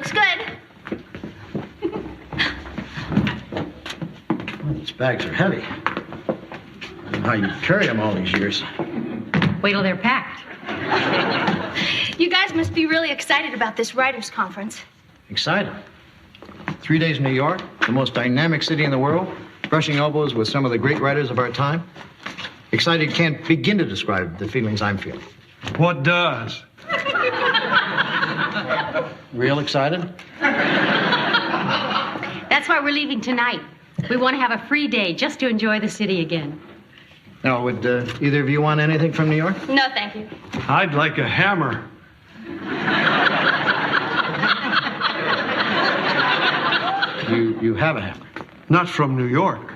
Looks good. Well, these bags are heavy. I don't know how you carry them all these years. Wait till they're packed. You guys must be really excited about this writers' conference. Excited. 3 days in New York, the most dynamic city in the world, brushing elbows with some of the great writers of our time. Excited can't begin to describe the feelings I'm feeling. What does? Real excited? That's why we're leaving tonight. We want to have a free day just to enjoy the city again. Now, would either of you want anything from New York? No, thank you. I'd like a hammer. You have a hammer. Not from New York.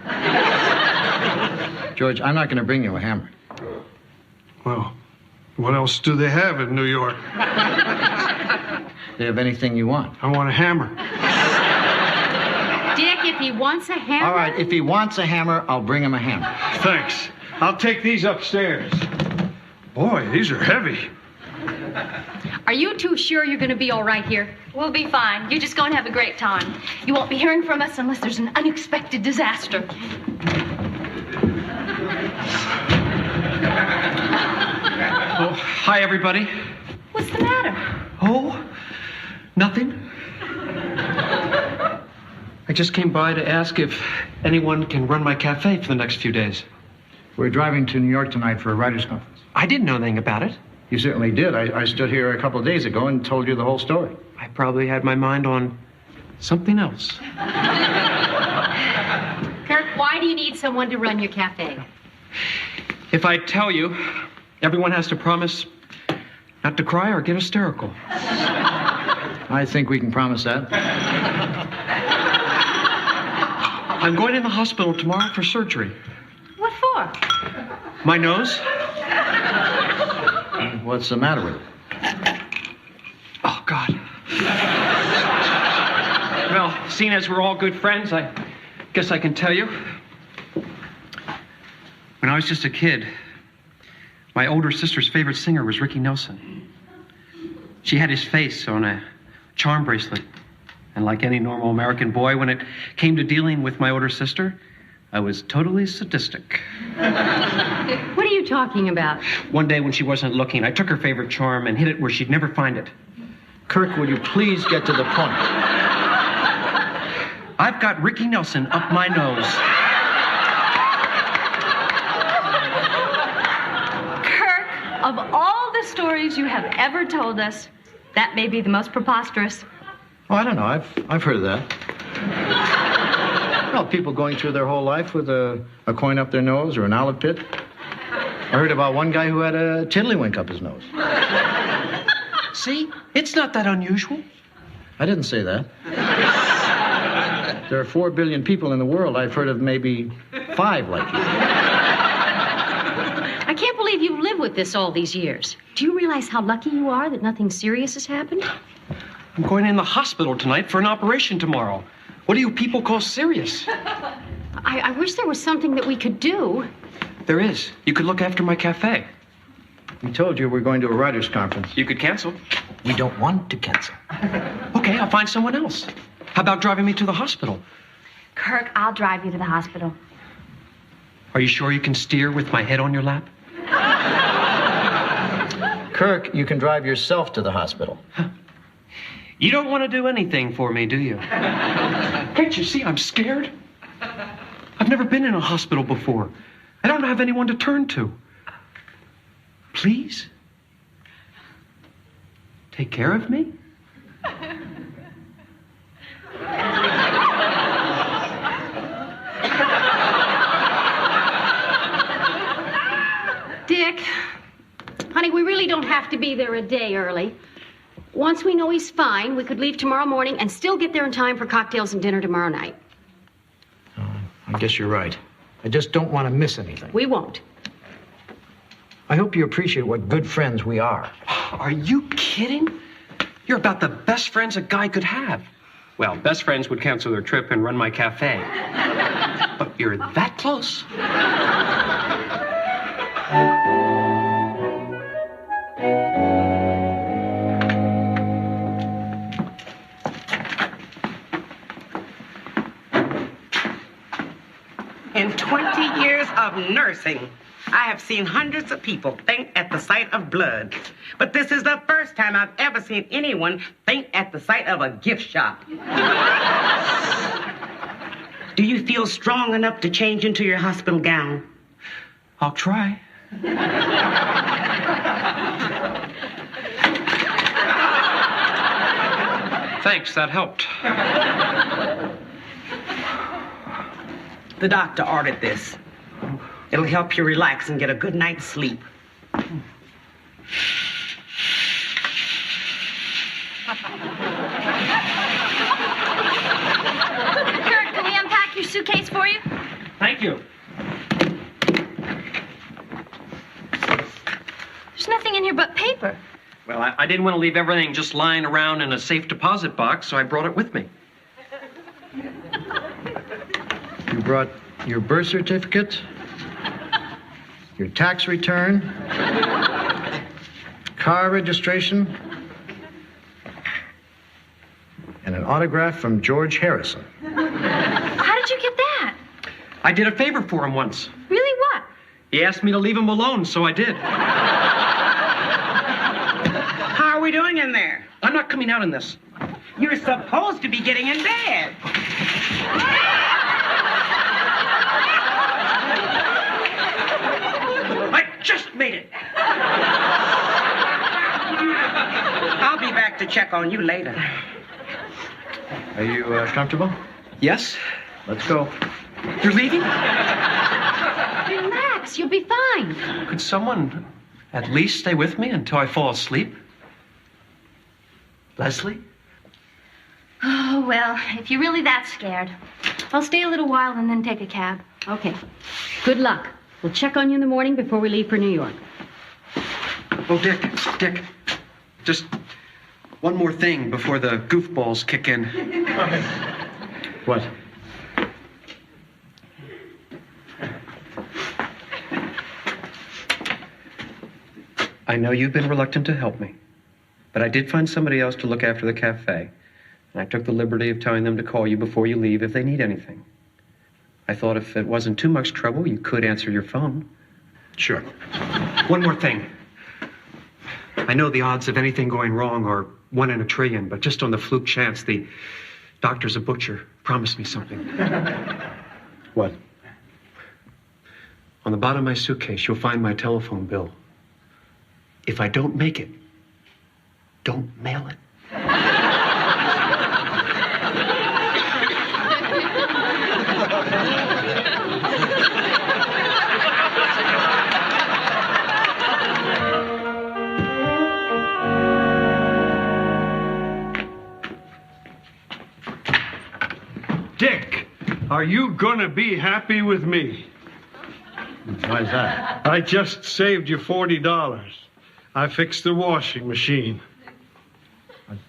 George, I'm not going to bring you a hammer. Well, what else do they have in New York? They have anything you want. I want a hammer. Dick, if he wants a hammer... All right, if he wants a hammer, I'll bring him a hammer. Thanks. I'll take these upstairs. Boy, these are heavy. Are you two sure you're going to be all right here? We'll be fine. You're just going to have a great time. You won't be hearing from us unless there's an unexpected disaster. Oh, hi, everybody. What's the matter? Oh, nothing. I just came by to ask if anyone can run my cafe for the next few days. We're driving to New York tonight for a writers' conference. I didn't know anything about it. You certainly did. I stood here a couple of days ago and told you the whole story. I probably had my mind on something else. Kirk, why do you need someone to run your cafe? If I tell you, everyone has to promise not to cry or get hysterical. I think we can promise that. I'm going in the hospital tomorrow for surgery. What for? My nose. What's the matter with it? Oh, God. Well, seeing as we're all good friends, I guess I can tell you. When I was just a kid, my older sister's favorite singer was Ricky Nelson. She had his face on a charm bracelet. And like any normal American boy, when it came to dealing with my older sister, I was totally sadistic. What are you talking about? One day when she wasn't looking, I took her favorite charm and hid it where she'd never find it. Kirk, will you please get to the point? I've got Ricky Nelson up my nose. Kirk, of all the stories you have ever told us, that may be the most preposterous. Oh, I don't know. I've heard of that. Well, people going through their whole life with a coin up their nose or an olive pit. I heard about one guy who had a tiddlywink up his nose. See? It's not that unusual. I didn't say that. There are 4 billion people in the world. I've heard of maybe 5 like you. I can't believe you've lived with this all these years. Do you realize how lucky you are that nothing serious has happened? I'm going in the hospital tonight for an operation tomorrow. What do you people call serious? I wish there was something that we could do. There is. You could look after my cafe. We told you we're going to a writers' conference. You could cancel. We don't want to cancel. Okay, I'll find someone else. How about driving me to the hospital? Kirk, I'll drive you to the hospital. Are you sure you can steer with my head on your lap? Kirk, you can drive yourself to the hospital. You don't want to do anything for me, do you? Can't you see I'm scared? I've never been in a hospital before. I don't have anyone to turn to. Please? Take care of me? Dick, honey, we really don't have to be there a day early. Once we know he's fine, we could leave tomorrow morning and still get there in time for cocktails and dinner tomorrow night. I guess you're right. I just don't want to miss anything. We won't. I hope you appreciate what good friends we are. Are you kidding? You're about the best friends a guy could have. Well, best friends would cancel their trip and run my cafe. But you're that close. of nursing, I have seen hundreds of people faint at the sight of blood. But this is the first time I've ever seen anyone faint at the sight of a gift shop. Do you feel strong enough to change into your hospital gown? I'll try. Thanks, that helped. The doctor ordered this. It'll help you relax and get a good night's sleep. Kirk, can we unpack your suitcase for you? Thank you. There's nothing in here but paper. Well, I didn't want to leave everything just lying around in a safe deposit box, so I brought it with me. You brought your birth certificate, your tax return, car registration, and an autograph from George Harrison. How did you get that? I did a favor for him once. Really, what? He asked me to leave him alone, so I did. How are we doing in there? I'm not coming out in this. You're supposed to be getting in bed. I just made it. I'll be back to check on you later. Are you comfortable? Yes? Let's go. You're leaving? Relax, you'll be fine. Could someone at least stay with me until I fall asleep? Leslie? Oh, well, if you're really that scared, I'll stay a little while and then take a cab. Okay. Good luck. We'll check on you in the morning before we leave for New York. Oh, Dick, just one more thing before the goofballs kick in. What? I know you've been reluctant to help me, but I did find somebody else to look after the cafe, and I took the liberty of telling them to call you before you leave if they need anything. I thought if it wasn't too much trouble, you could answer your phone. Sure. One more thing. I know the odds of anything going wrong are 1 in a trillion, but just on the fluke chance, the doctor's a butcher. Promise me something. What? On the bottom of my suitcase, you'll find my telephone bill. If I don't make it, don't mail it. Dick, are you gonna be happy with me? Why is that? I just saved you $40. I fixed the washing machine.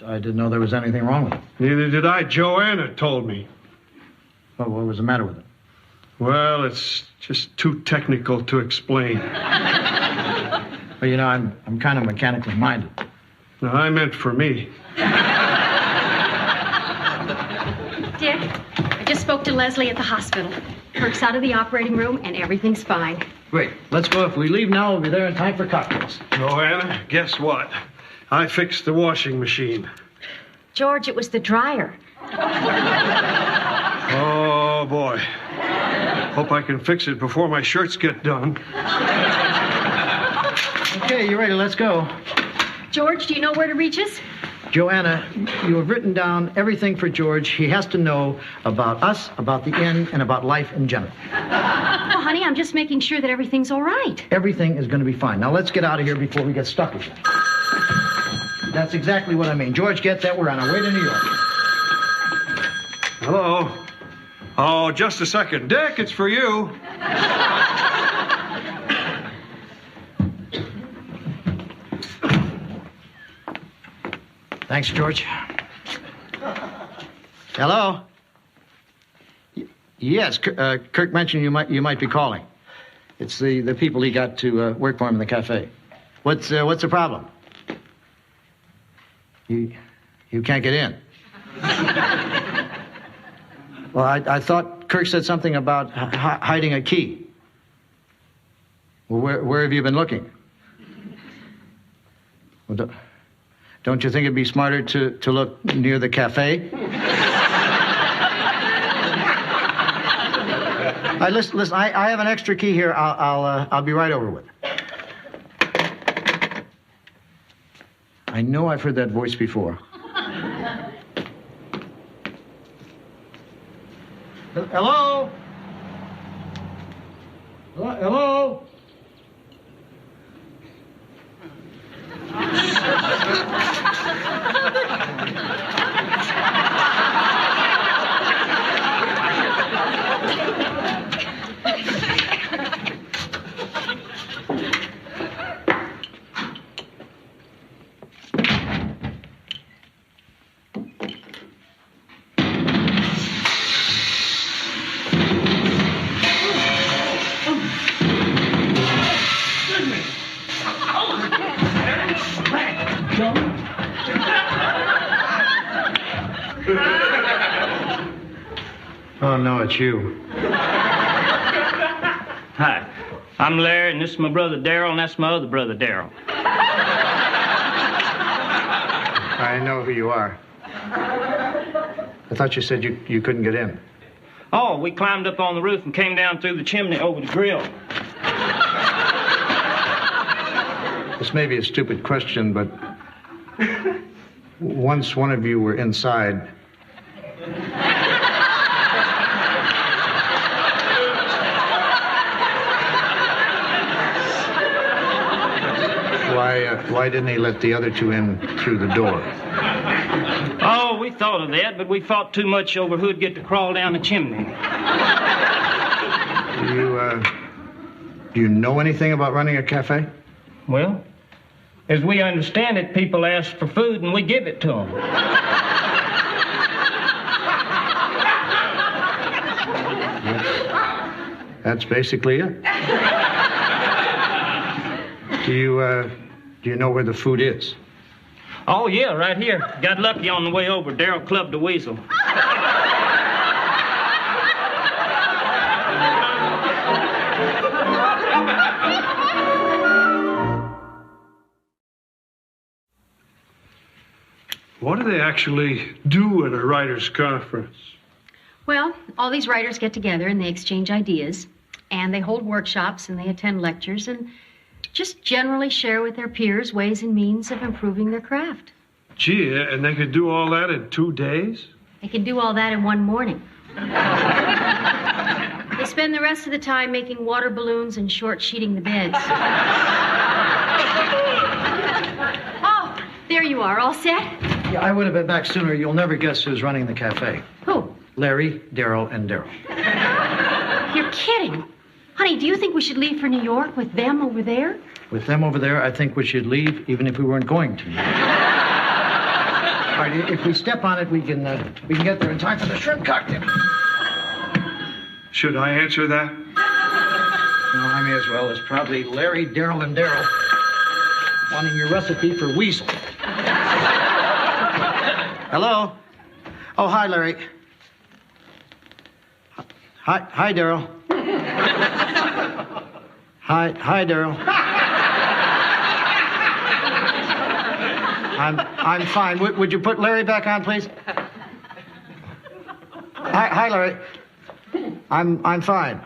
I didn't know there was anything wrong with it. Neither did I. Joanna told me. What was the matter with it? Well, it's just too technical to explain. Well, you know, I'm kind of mechanically minded. No, I meant for me. Dick, I just spoke to Leslie at the hospital. Kirk's out of the operating room and everything's fine. Great. Let's go. If we leave now, we'll be there in time for cocktails. Joanna, guess what? I fixed the washing machine. George, it was the dryer. Oh, boy. Hope I can fix it before my shirts get done. Okay, you ready? Let's go. George, do you know where to reach us? Joanna, you have written down everything for George. He has to know about us, about the inn, and about life in general. Oh, honey, I'm just making sure that everything's all right. Everything is going to be fine. Now, let's get out of here before we get stuck again. That's exactly what I mean. George, get that. We're on our way to New York. Hello? Oh, just a second. Dick, it's for you. Thanks, George. Hello? Yes, Kirk mentioned you might be calling. It's the people he got to work for him in the cafe. What's the problem? You can't get in. Well, I thought Kirk said something about hiding a key. Well, where have you been looking? Well, don't you think it'd be smarter to look near the cafe? Listen, I have an extra key here. I'll be right over with it. I know I've heard that voice before. Hello? Hello? Oh, no, it's you. Hi, I'm Larry, and this is my brother Darrell, and that's my other brother Darrell. I know who you are. I thought you said you couldn't get in. Oh, we climbed up on the roof and came down through the chimney over the grill. This may be a stupid question, but once one of you were inside, why didn't he let the other two in through the door? Oh, we thought of that, but we fought too much over who'd get to crawl down the chimney. Do you know anything about running a cafe? Well, as we understand it, people ask for food and we give it to them. That's basically it. Do you know where the food is? Oh, yeah, right here. Got lucky on the way over. Darrell clubbed a weasel. What do they actually do at a writer's conference? Well, all these writers get together and they exchange ideas, and they hold workshops and they attend lectures and just generally share with their peers ways and means of improving their craft. Gee, and they could do all that in 2 days? They can do all that in one morning. They spend the rest of the time making water balloons and short sheeting the beds. Oh, there you are, all set? Yeah, I would have been back sooner. You'll never guess who's running the cafe. Who? Larry, Darrell, and Darrell. You're kidding. Honey, do you think we should leave for New York with them over there? With them over there, I think we should leave, even if we weren't going to. All right, if we step on it, we can get there in time for the shrimp cocktail. Should I answer that? No, I may as well. It's probably Larry, Darrell, and Darrell wanting your recipe for weasel. Hello? Oh, hi, Larry. Hi, Darrell. Hi, Darrell. I'm fine. Would you put Larry back on, please? Hi, Larry. I'm fine.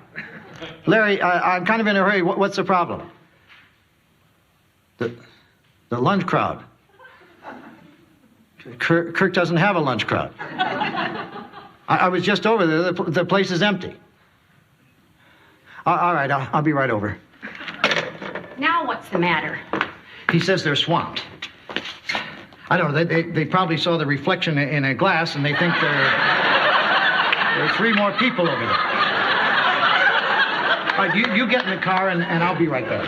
Larry, I'm kind of in a hurry. What's the problem? The lunch crowd. Kirk doesn't have a lunch crowd. I was just over there. The place is empty. All right, I'll be right over. Now what's the matter? He says they're swamped. I don't know. They probably saw the reflection in a glass, and they think there are 3 more people over there. All right, you get in the car, and I'll be right back.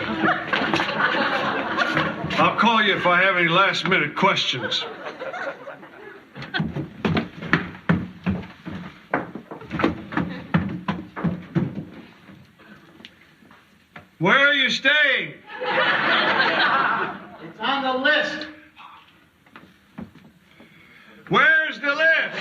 I'll call you if I have any last-minute questions. Where are you staying? It's on the list. Where's the list?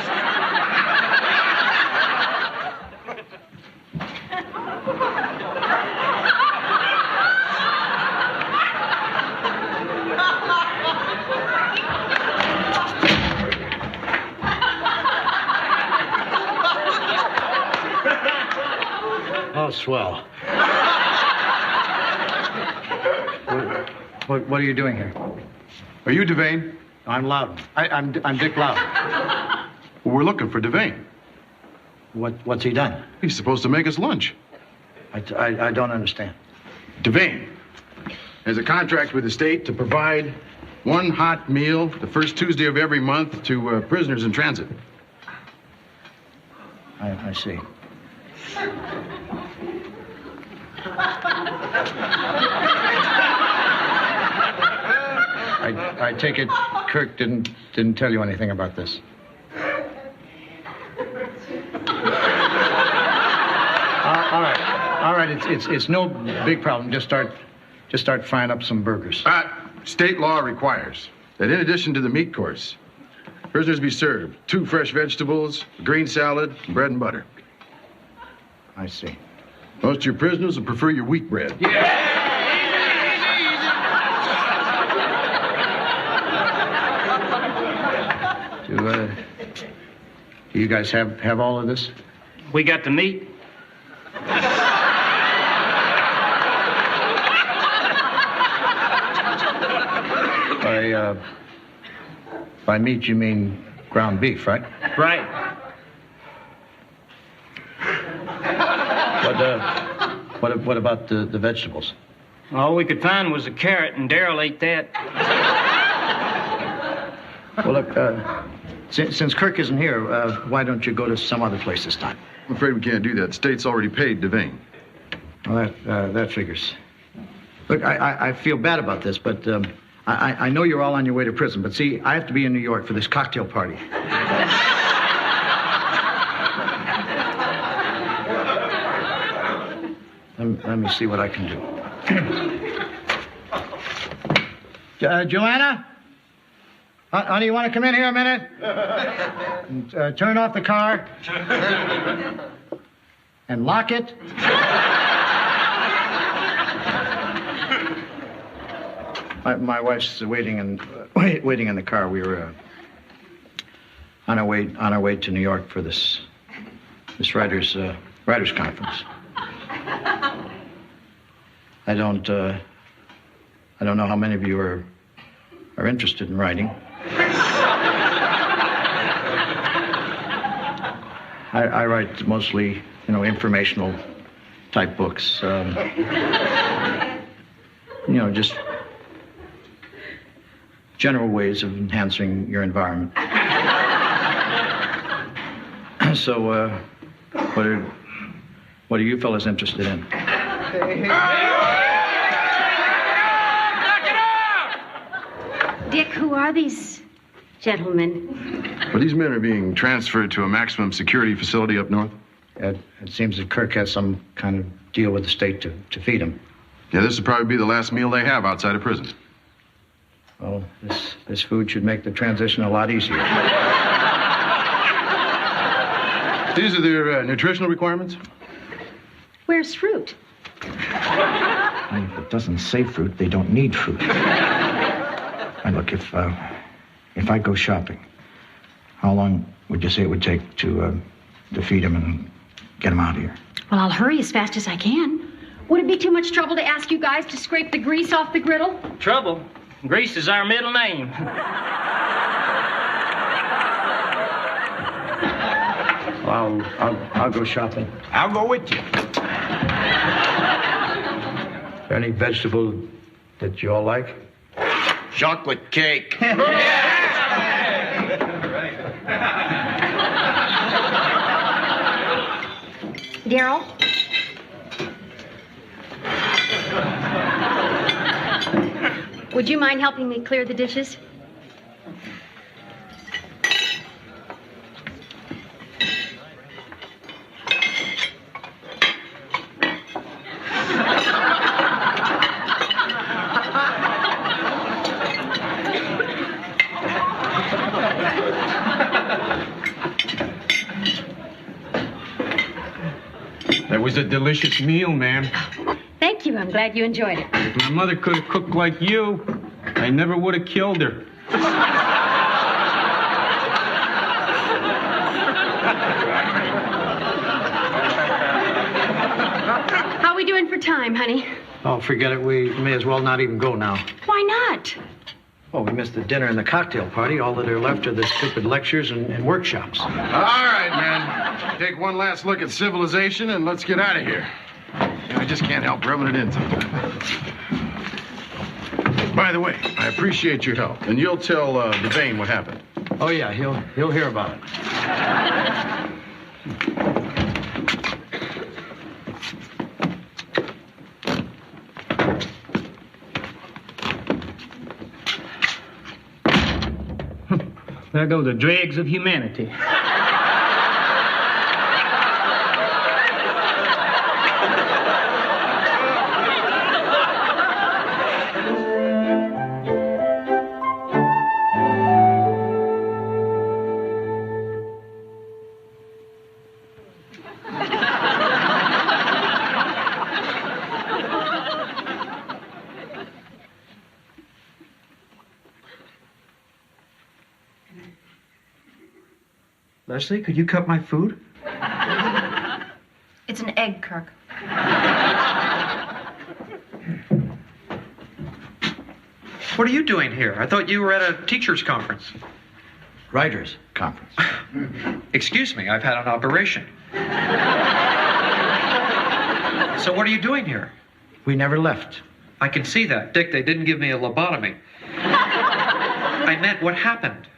Swell, swell. What are you doing here? Are you Devane? I'm Loudon. I'm Dick Loudon. Well, we're looking for Devane. What's he done? He's supposed to make us lunch. I don't understand. Devane has a contract with the state to provide one hot meal the first Tuesday of every month to prisoners in transit. I see. I take it Kirk didn't tell you anything about this. All right. It's no big problem. Just start frying up some burgers. State law requires that in addition to the meat course, prisoners be served 2 fresh vegetables, a green salad, and bread and butter. I see. Most of your prisoners will prefer your wheat bread. Do you guys have all of this? We got the meat. By meat, you mean ground beef, right? Right. What about the vegetables? All we could find was a carrot, and Darrell ate that. Well, look, since Kirk isn't here, why don't you go to some other place this time? I'm afraid we can't do that. The state's already paid Devane. Well, that figures. Look, I feel bad about this, but I know you're all on your way to prison. But see, I have to be in New York for this cocktail party. Let me see what I can do. Joanna? Honey, you want to come in here a minute? And, turn off the car. And lock it. My wife's waiting in the car. We were on our way to New York for this writers conference. I don't know how many of you are interested in writing. I write mostly, informational type books. Just general ways of enhancing your environment. So, what are you fellas interested in? Dick, who are these gentlemen? Well, these men are being transferred to a maximum security facility up north. It seems that Kirk has some kind of deal with the state to feed them. Yeah, this will probably be the last meal they have outside of prison. Well, this food should make the transition a lot easier. These are their nutritional requirements. Where's fruit? If it doesn't say fruit, they don't need fruit. And look, if I go shopping, how long would you say it would take to feed him and get him out of here? Well, I'll hurry as fast as I can. Would it be too much trouble to ask you guys to scrape the grease off the griddle? Trouble? Grease is our middle name. Well, I'll go shopping. I'll go with you. Is there any vegetable that you all like? Chocolate cake. Darrell? Would you mind helping me clear the dishes? That was a delicious meal, ma'am. Thank you. I'm glad you enjoyed it. If my mother could have cooked like you, I never would have killed her. time, honey. Oh, forget it. We may as well not even go now. Why not? Oh, we missed the dinner and the cocktail party. All that are left are the stupid lectures and workshops. All right, man. Take one last look at civilization and let's get out of here. I just can't help rubbing it in sometimes. By the way, I appreciate your help, and you'll tell Devane what happened. Oh, yeah, he'll hear about it. There go the dregs of humanity. Leslie, could you cut my food? It's an egg, Kirk. What are you doing here? I thought you were at a teacher's conference. Writers' conference. Excuse me, I've had an operation. So what are you doing here? We never left. I can see that. Dick, they didn't give me a lobotomy. I meant, what happened?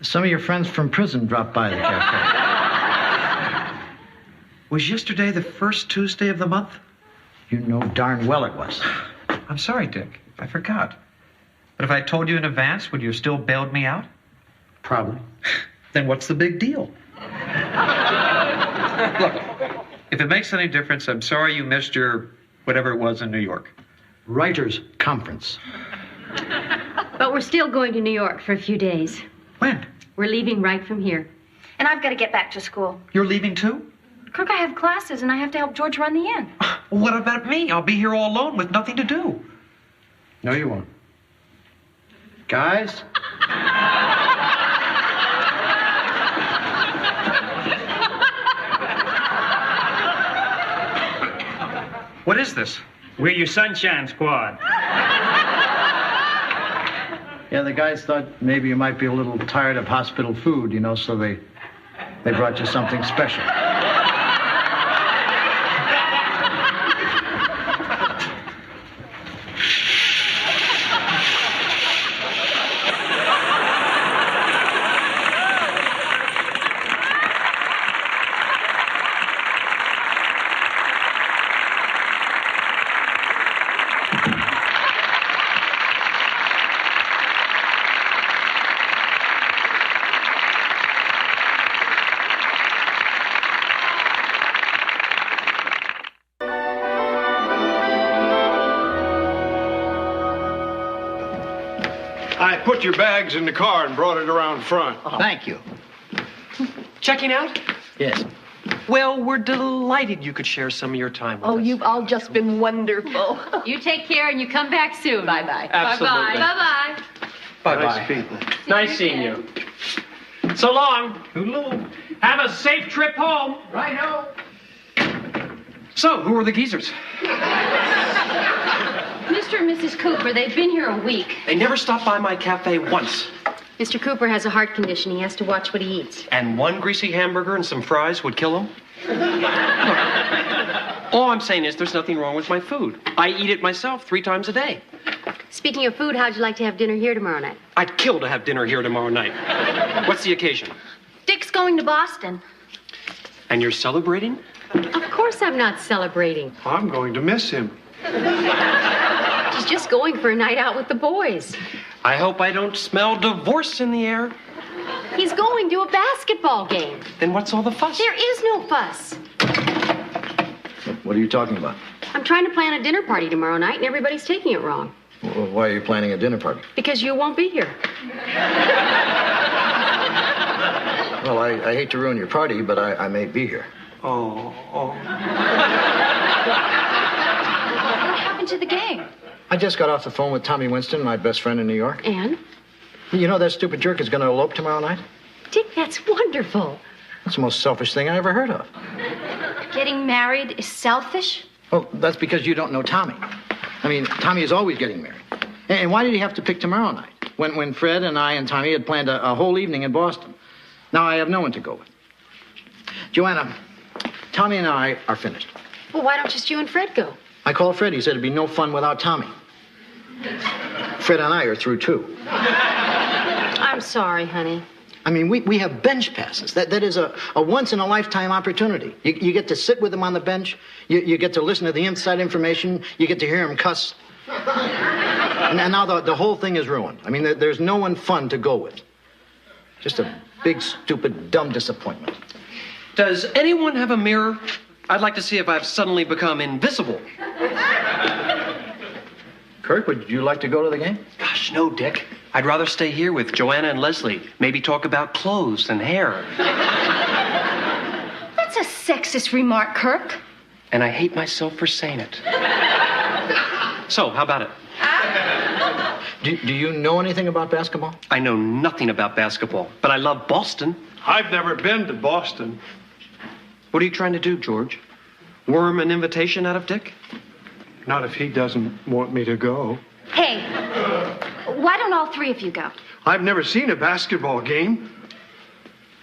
Some of your friends from prison dropped by the cafe. Was yesterday the first Tuesday of the month? You know darn well it was. I'm sorry, Dick. I forgot. But if I told you in advance, would you have still bailed me out? Probably. Then what's the big deal? Look, if it makes any difference, I'm sorry you missed your whatever it was in New York. Writers' conference. But we're still going to New York for a few days. When? We're leaving right from here. And I've got to get back to school. You're leaving too? Kirk, I have classes and I have to help George run the inn. Well, what about me? I'll be here all alone with nothing to do. No, you won't. Guys? What is this? We're your Sunshine Squad. Yeah, the guys thought maybe you might be a little tired of hospital food, you know, so they brought you something special. I put your bags in the car and brought it around front. Oh. Thank you. Checking out? Yes. Well, we're delighted you could share some of your time with us. Oh, you've all just been wonderful. You take care and you come back soon. Bye-bye. Absolutely. Bye-bye. Bye-bye. Nice people. Nice seeing you. So long. Toodaloo. Have a safe trip home. Righto. So, who are the geezers? Mr. and Mrs. Cooper, they've been here a week. They never stopped by my cafe once. Mr. Cooper has a heart condition. He has to watch what he eats. And one greasy hamburger and some fries would kill him? Look, all I'm saying is there's nothing wrong with my food. I eat it myself 3 times a day. Speaking of food, how'd you like to have dinner here tomorrow night? I'd kill to have dinner here tomorrow night. What's the occasion? Dick's going to Boston. And you're celebrating? Of course I'm not celebrating. I'm going to miss him. He's just going for a night out with the boys. I hope I don't smell divorce in the air. He's going to a basketball game. Then what's all the fuss? There is no fuss. What are you talking about? I'm trying to plan a dinner party tomorrow night, and everybody's taking it wrong. Well, why are you planning a dinner party? Because you won't be here. Well, I hate to ruin your party, but I may be here. Oh. What happened to the game? I just got off the phone with Tommy Winston, my best friend in New York. And? You know that stupid jerk is going to elope tomorrow night? Dick, that's wonderful. That's the most selfish thing I ever heard of. Getting married is selfish? Well, that's because you don't know Tommy. I mean, Tommy is always getting married. And why did he have to pick tomorrow night? When Fred and I and Tommy had planned a whole evening in Boston. Now I have no one to go with. Joanna, Tommy and I are finished. Well, why don't just you and Fred go? I called Fred. He said it'd be no fun without Tommy. Fred and I are through, too. I'm sorry, honey. I mean, we have bench passes. That is a once-in-a-lifetime opportunity. You get to sit with him on the bench. You get to listen to the inside information. You get to hear him cuss. And now the whole thing is ruined. I mean, there's no one fun to go with. Just a big, stupid, dumb disappointment. Does anyone have a mirror? I'd like to see if I've suddenly become invisible. Kurt, would you like to go to the game? Gosh, no, Dick. I'd rather stay here with Joanna and Leslie. Maybe talk about clothes and hair. That's a sexist remark, Kirk. And I hate myself for saying it. So, how about it? Do you know anything about basketball? I know nothing about basketball, but I love Boston. I've never been to Boston. What are you trying to do, George? Worm an invitation out of Dick? Not if he doesn't want me to go. Hey, why don't all three of you go? I've never seen a basketball game.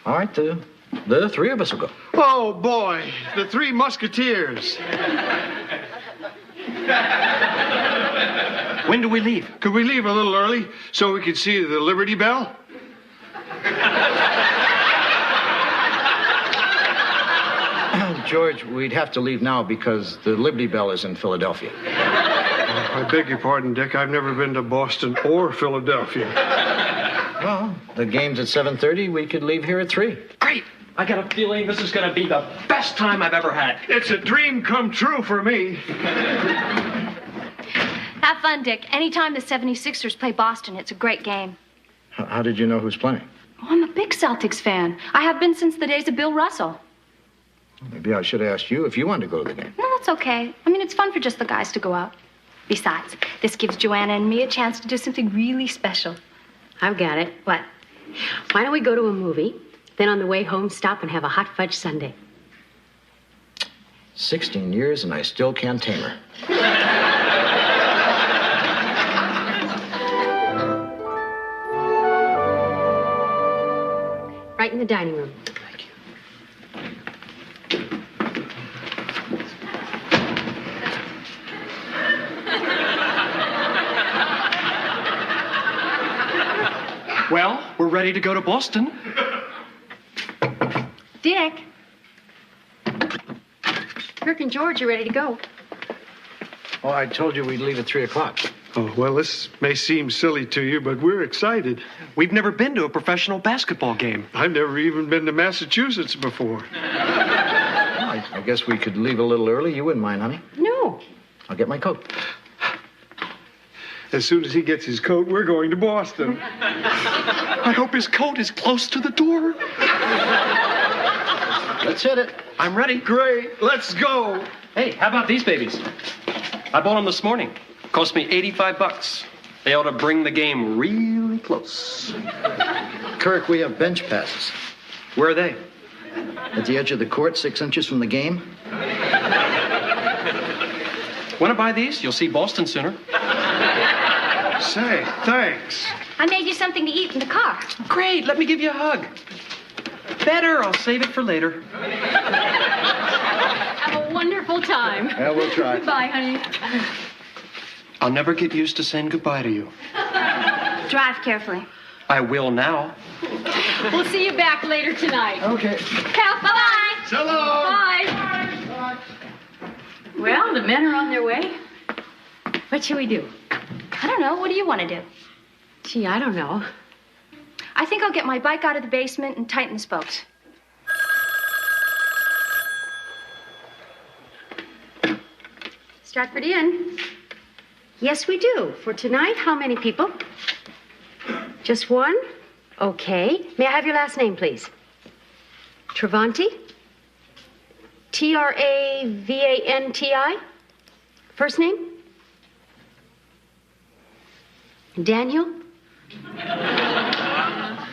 All right, the three of us will go. Oh, boy, the Three Musketeers. When do we leave? Could we leave a little early so we could see the Liberty Bell? George, we'd have to leave now because the Liberty Bell is in Philadelphia. I beg your pardon, Dick. I've never been to Boston or Philadelphia. Well, the game's at 7:30. We could leave here at 3. Great. I got a feeling this is going to be the best time I've ever had. It's a dream come true for me. Have fun, Dick. Anytime the 76ers play Boston, it's a great game. How did you know who's playing? Oh, I'm a big Celtics fan. I have been since the days of Bill Russell. Maybe I should have asked you if you wanted to go to the game. No, that's okay. I mean, it's fun for just the guys to go out. Besides, this gives Joanna and me a chance to do something really special. I've got it. What? Why don't we go to a movie, then on the way home stop and have a hot fudge sundae? 16 years and I still can't tame her. Right in the dining room. Thank you. Well, we're ready to go to Boston. Dick. Kirk and George are ready to go. Oh, I told you we'd leave at 3 o'clock. Oh, well, this may seem silly to you, but we're excited. We've never been to a professional basketball game. I've never even been to Massachusetts before. I guess we could leave a little early. You wouldn't mind, honey? No. I'll get my coat. As soon as he gets his coat, we're going to Boston. I hope his coat is close to the door. Let's hit it. I'm ready. Great. Let's go. Hey, how about these babies? I bought them this morning. Cost me $85. They ought to bring the game really close. Kirk, we have bench passes. Where are they? At the edge of the court, 6 inches from the game. Want to buy these? You'll see Boston sooner. Say, thanks. I made you something to eat in the car. Great. Let me give you a hug. Better. I'll save it for later. Have a wonderful time. Yeah, we'll try. Goodbye, honey. I'll never get used to saying goodbye to you. Drive carefully. I will now. We'll see you back later tonight. Okay. Cal, bye-bye. So long. Bye. Well, the men are on their way. What shall we do? I don't know. What do you want to do? Gee, I don't know. I think I'll get my bike out of the basement and tighten the spokes. Stratford Inn. Yes, we do. For tonight, how many people? Just one? Okay. May I have your last name, please? Travanti? Travanti? First name? Daniel?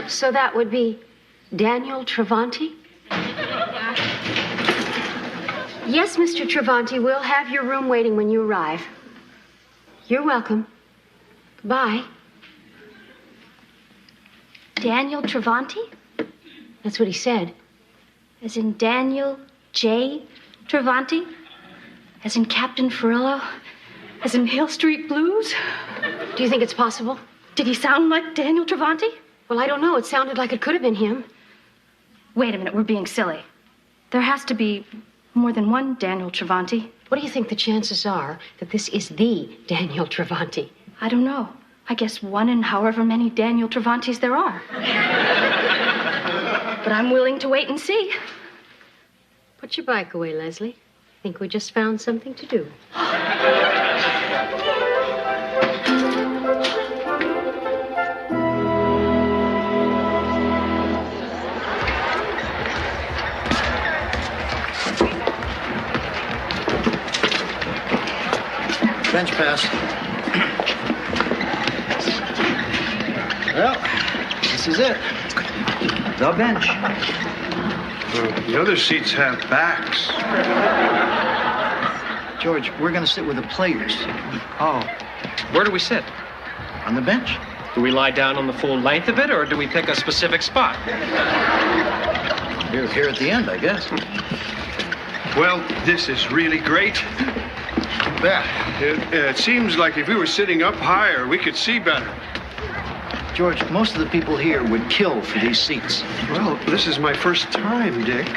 So that would be Daniel Travanti? Yes, Mr. Travanti, we'll have your room waiting when you arrive. You're welcome. Goodbye. Daniel Travanti? That's what he said. As in Daniel J. Travanti? As in Captain Furillo? As in Hill Street Blues? Do you think it's possible? Did he sound like Daniel Travanti? Well, I don't know. It sounded like it could have been him. Wait a minute, we're being silly. There has to be more than one Daniel Travanti. What do you think the chances are that this is the Daniel Travanti? I don't know. I guess one in however many Daniel Travantis there are. But I'm willing to wait and see. Put your bike away, Leslie. I think we just found something to do. Bench pass. Well, this is it. The bench. The other seats have backs. George, we're going to sit with the players. Oh. Where do we sit? On the bench. Do we lie down on the full length of it, or do we pick a specific spot? Here at the end, I guess. Well, this is really great. Yeah. It seems like if we were sitting up higher, we could see better. George, most of the people here would kill for these seats. Well, this is my first time, Dick.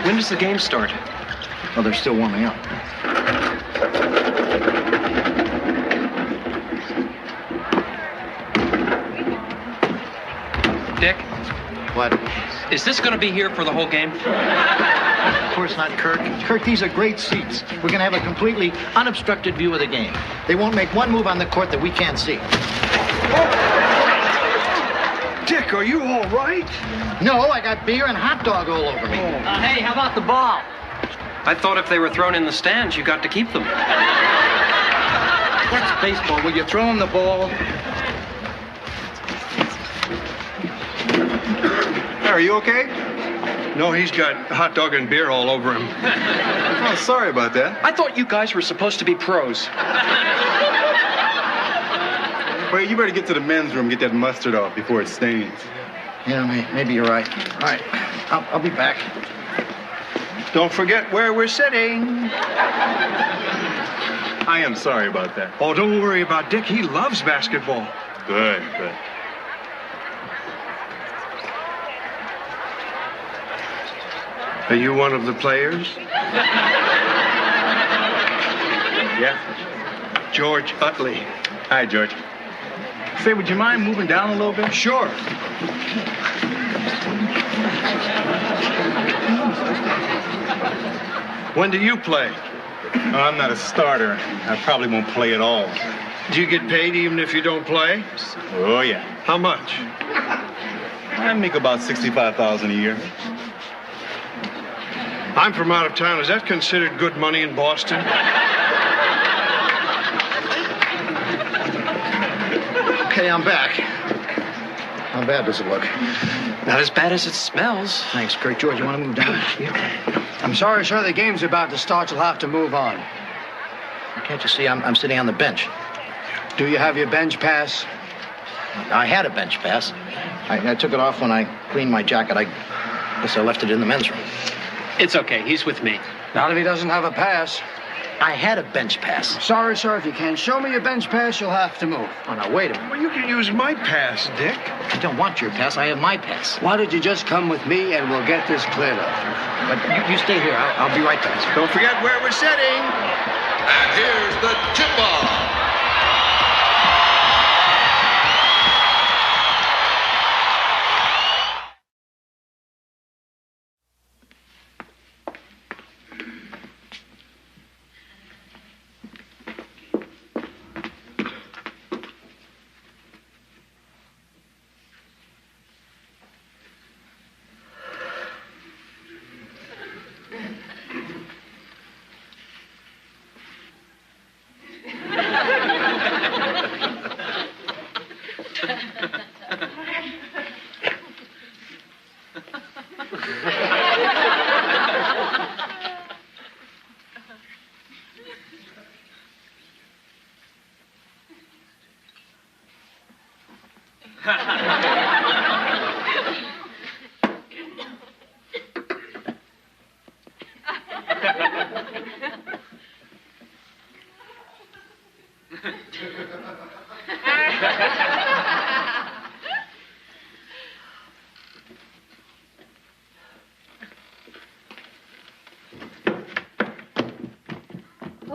When does the game start? Well, they're still warming up. Dick? What? Is this going to be here for the whole game? Of course not, Kirk. Kirk, these are great seats. We're going to have a completely unobstructed view of the game. They won't make one move on the court that we can't see. Dick, are you all right? No, I got beer and hot dog all over me. Hey, how about the ball? I thought if they were thrown in the stands, you got to keep them. That's baseball. Will you throw him the ball? Are you okay? No, he's got hot dog and beer all over him. Oh, sorry about that. I thought you guys were supposed to be pros. Well, you better get to the men's room, get that mustard off before it stains. Yeah, maybe you're right. All right, I'll be back. Don't forget where we're sitting. I am sorry about that. Oh, don't worry about Dick. He loves basketball. Good. Are you one of the players? Yeah. George Utley. Hi, George. Say, would you mind moving down a little bit? Sure. When do you play? Oh, I'm not a starter. I probably won't play at all. Do you get paid even if you don't play? Oh, yeah. How much? I make about $65,000 a year. I'm from out of town. Is that considered good money in Boston? Okay, I'm back. How bad does it look? Not as bad as it smells. Thanks, Kirk. George, you want to move down? I'm sorry, sir. The game's about to start. You'll have to move on. Can't you see I'm sitting on the bench? Do you have your bench pass? I had a bench pass. I took it off when I cleaned my jacket. I guess I left it in the men's room. It's okay. He's with me. Not if he doesn't have a pass. I had a bench pass. Sorry, sir. If you can't show me your bench pass, you'll have to move. Oh, now, wait a minute. Well, you can use my pass, Dick. I don't want your pass. I have my pass. Why don't you just come with me and we'll get this cleared up? But you stay here. I'll be right back. Don't forget where we're sitting. And here's the tip-off.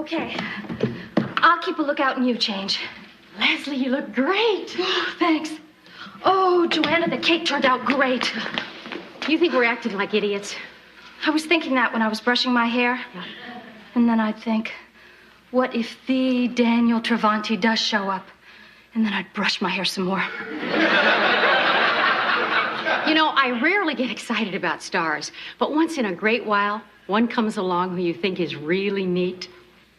Okay. I'll keep a lookout and you change. Leslie, you look great. Thanks. Oh, Joanna, the cake turned out great. You think we're acting like idiots? I was thinking that when I was brushing my hair. Yeah. And then I'd think, what if the Daniel Travanti does show up? And then I'd brush my hair some more. You know, I rarely get excited about stars, but once in a great while, one comes along who you think is really neat.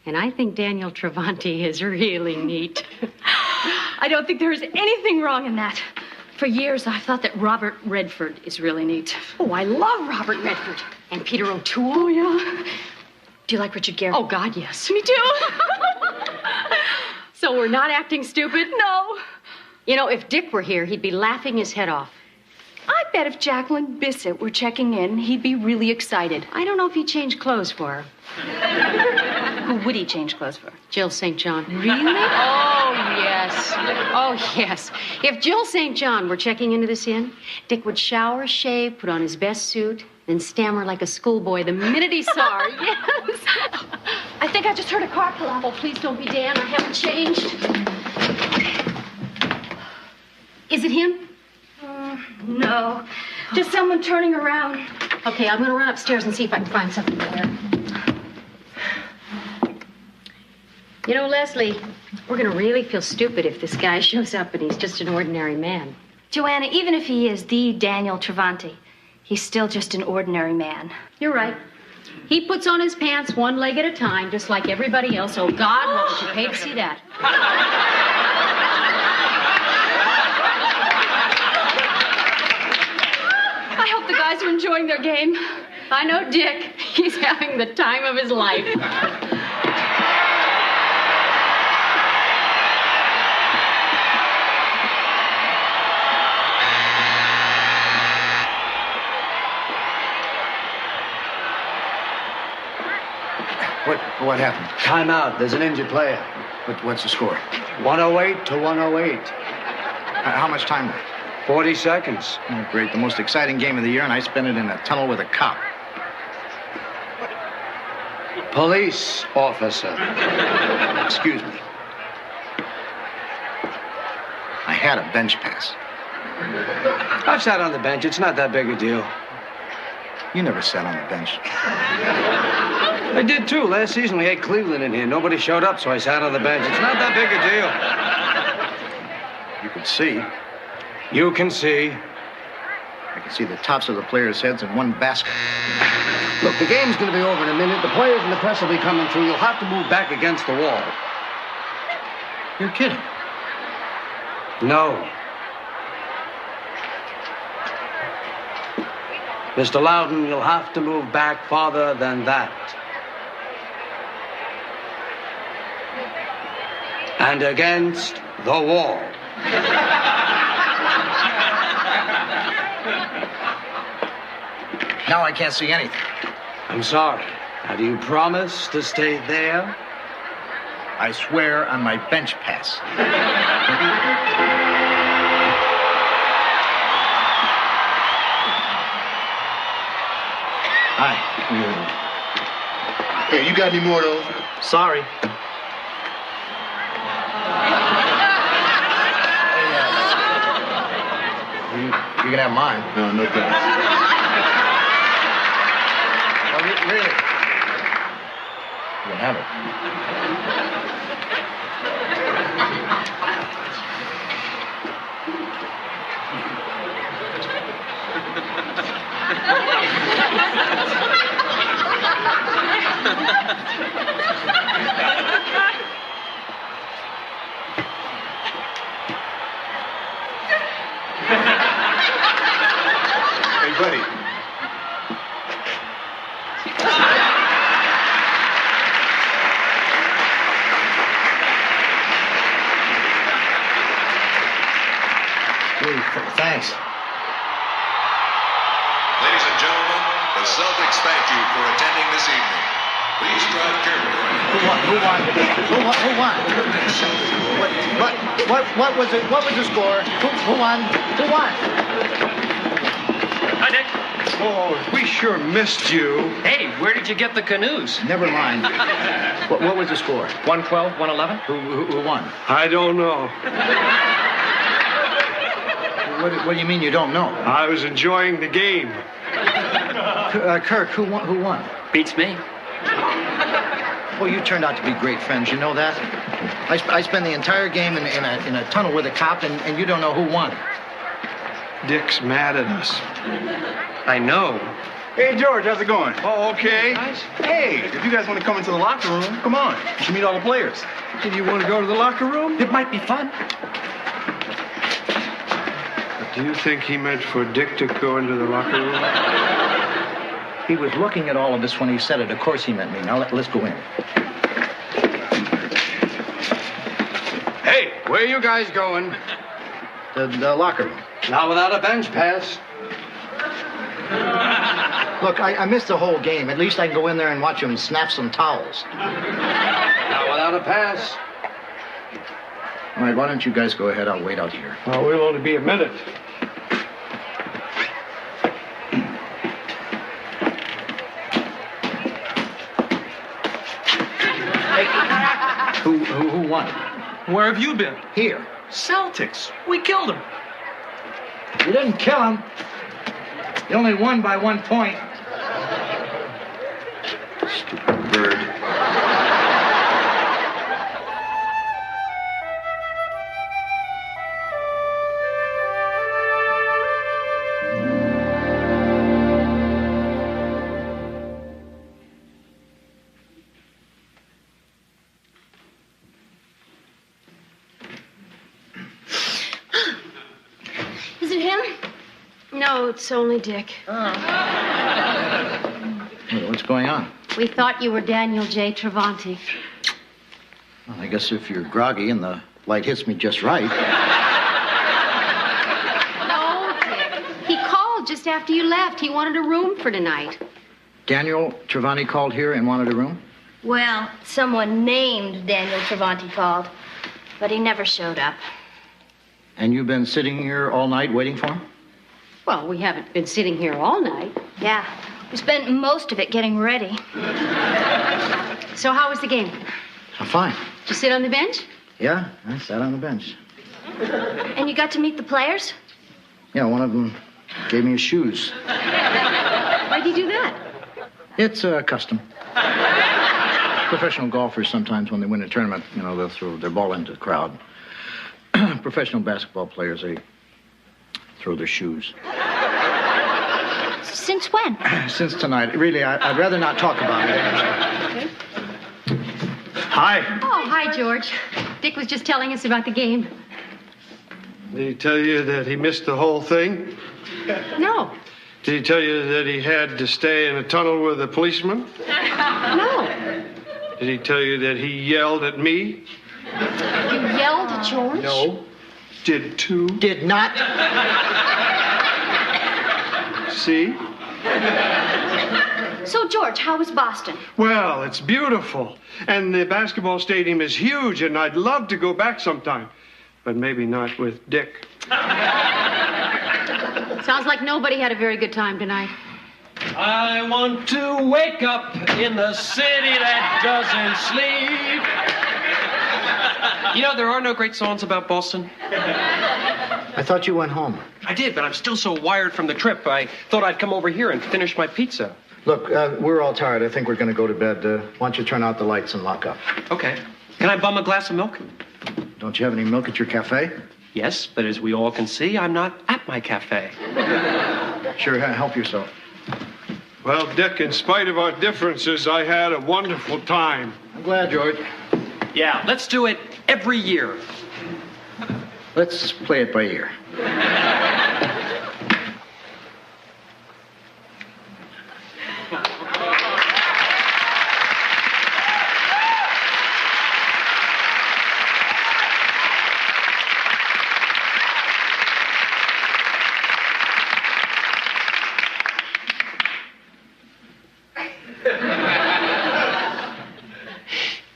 And I think Daniel Travanti is really neat. I don't think there's anything wrong in that. For years, I've thought that Robert Redford is really neat. Oh, I love Robert Redford. And Peter O'Toole. Oh, yeah. Do you like Richard Gere? Oh, God, yes. Me too. So we're not acting stupid? No. You know, if Dick were here, he'd be laughing his head off. I bet if Jacqueline Bissett were checking in, he'd be really excited. I don't know if he'd change clothes for her. Who would he change clothes for? Jill St. John. Really? Oh, yes. Oh, yes. If Jill St. John were checking into this inn, Dick would shower, shave, put on his best suit, then stammer like a schoolboy the minute he saw her. Yes. I think I just heard a car pull up. Oh, please don't be Dan. I haven't changed. Is it him? No. Just someone turning around. Okay, I'm going to run upstairs and see if I can find something there. You know, Leslie, we're going to really feel stupid if this guy shows up and he's just an ordinary man. Joanna, even if he is the Daniel Travanti, he's still just an ordinary man. You're right. He puts on his pants one leg at a time, just like everybody else. Oh, God, what would you pay to see that? I hope the guys are enjoying their game. I know Dick. He's having the time of his life. What happened? Timeout. There's an injured player. What's the score? 108 to 108. How much time left? 40 seconds. Oh, great. The most exciting game of the year, and I spent it in a tunnel with a cop. Police officer. Excuse me. I had a bench pass. I've sat on the bench. It's not that big a deal. You never sat on the bench. I did too. Last season we had Cleveland in here. Nobody showed up, so I sat on the bench. It's not that big a deal. You could see. You can see. I can see the tops of the players' heads in one basket. Look, the game's going to be over in a minute. The players and the press will be coming through. You'll have to move back against the wall. You're kidding. No. Mr. Loudon, you'll have to move back farther than that. And against the wall. Now I can't see anything. I'm sorry. Now, do you promise to stay there? I swear on my bench pass. Hi. Hey, you got any more of those? Sorry. You can have mine. No, no thanks. Oh, really? You can have it. Hey, buddy. Thanks. Ladies and gentlemen, the Celtics thank you for attending this evening. Please drive carefully. Who won? What was it? What was the score? Who won? Hi, Dick. Oh, we sure missed you. Hey, where did you get the canoes? Never mind. What was the score? 112, 111? Who won? I don't know. What do you mean you don't know? I was enjoying the game. Kirk, who won? Beats me. Well, you turned out to be great friends. You know that? I spent the entire game in a tunnel with a cop, and you don't know who won. Dick's mad at us. I know. Hey, George, how's it going? Oh, okay. Guys? Hey, if you guys want to come into the locker room, come on. You should meet all the players. Do you want to go to the locker room? It might be fun. Do you think he meant for Dick to go into the locker room? He was looking at all of us when he said it. Of course he meant me. Now, let's go in. Hey, where are you guys going? The locker room. Not without a bench pass. Look, I missed the whole game. At least I can go in there and watch him snap some towels. Not without a pass. All right, why don't you guys go ahead? I'll wait out here. Oh, we'll only be a minute. Who won? Where have you been? Here. Celtics. We killed them. You didn't kill him. You only won by 1 point. Stupid bird. Is it him? No, it's only Dick. Hey, what's going on? We thought you were Daniel J. Travanti. Well, I guess if you're groggy and the light hits me just right. No, Dick. He called just after you left. He wanted a room for tonight. Daniel Travanti called here and wanted a room? Well, someone named Daniel Travanti called, but he never showed up. And you've been sitting here all night waiting for him? Well, we haven't been sitting here all night. Yeah, we spent most of it getting ready. So how was the game? Fine. Did you sit on the bench? Yeah, I sat on the bench. And you got to meet the players? Yeah, one of them gave me his shoes. Why'd you do that? It's a custom. Professional golfers sometimes, when they win a tournament, they'll throw their ball into the crowd. Professional basketball players, they throw their shoes. Since when? Since tonight. Really, I'd rather not talk about it. Okay. Hi. Oh, hi, George. Dick was just telling us about the game. Did he tell you that he missed the whole thing? No. Did he tell you that he had to stay in a tunnel with a policeman? No. Did he tell you that he yelled at me? You yelled at George? No. Did too. Did not. See? So, George, how was Boston? Well, it's beautiful. And the basketball stadium is huge, and I'd love to go back sometime. But maybe not with Dick. Sounds like nobody had a very good time tonight. I want to wake up in the city that doesn't sleep. You know, there are no great songs about Boston. I thought you went home. I did, but I'm still so wired from the trip. I thought I'd come over here and finish my pizza. Look, we're all tired. I think we're going to go to bed. Why don't you turn out the lights and lock up? Okay. Can I bum a glass of milk? Don't you have any milk at your cafe? Yes, but as we all can see, I'm not at my cafe. Sure, help yourself. Well, Dick, in spite of our differences, I had a wonderful time. I'm glad, George. Yeah, let's do it every year. Let's play it by ear.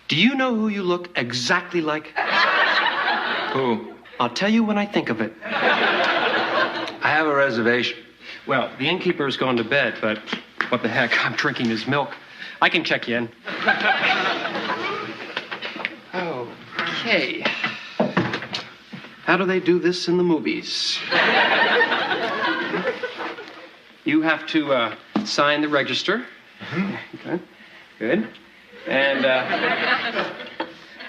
Do you know who you look exactly like? Who? I'll tell you when I think of it. I have a reservation. Well, the innkeeper's gone to bed, but what the heck? I'm drinking his milk. I can check you in. Okay. How do they do this in the movies? You have to sign the register. Okay. Good. And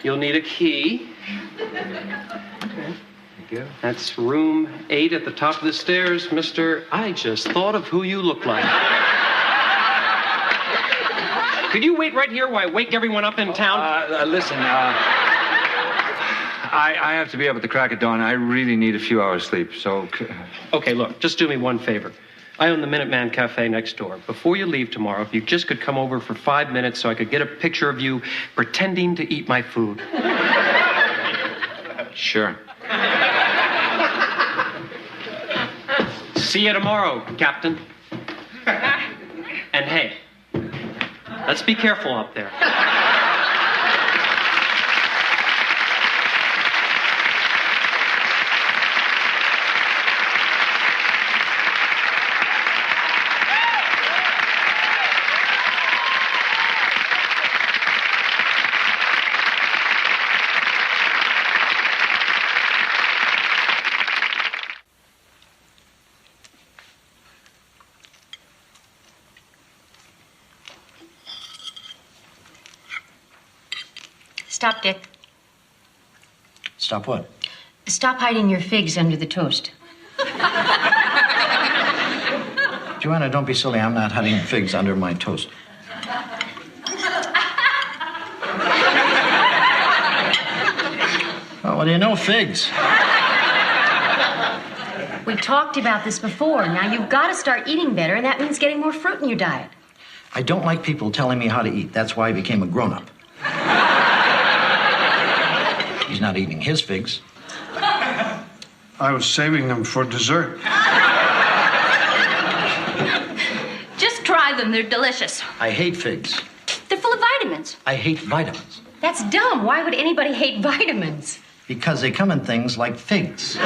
you'll need a key. Okay. That's room 8 at the top of the stairs, Mr. I just thought of who you look like. Could you wait right here while I wake everyone up in town? Listen, I have to be up at the crack of dawn. I really need a few hours sleep, so... Okay, look, just do me one favor. I own the Minuteman Cafe next door. Before you leave tomorrow, if you just could come over for 5 minutes so I could get a picture of you pretending to eat my food. Sure. See you tomorrow, Captain. And hey, let's be careful up there. Stop, Dick. Stop what? Stop hiding your figs under the toast. Joanna, don't be silly. I'm not hiding figs under my toast. Oh, what do you know, figs? We talked about this before. Now you've got to start eating better, and that means getting more fruit in your diet. I don't like people telling me how to eat. That's why I became a grown-up. He's not eating his figs. I was saving them for dessert. Just try them. They're delicious. I hate figs. They're full of vitamins. I hate vitamins. That's dumb. Why would anybody hate vitamins? Because they come in things like figs.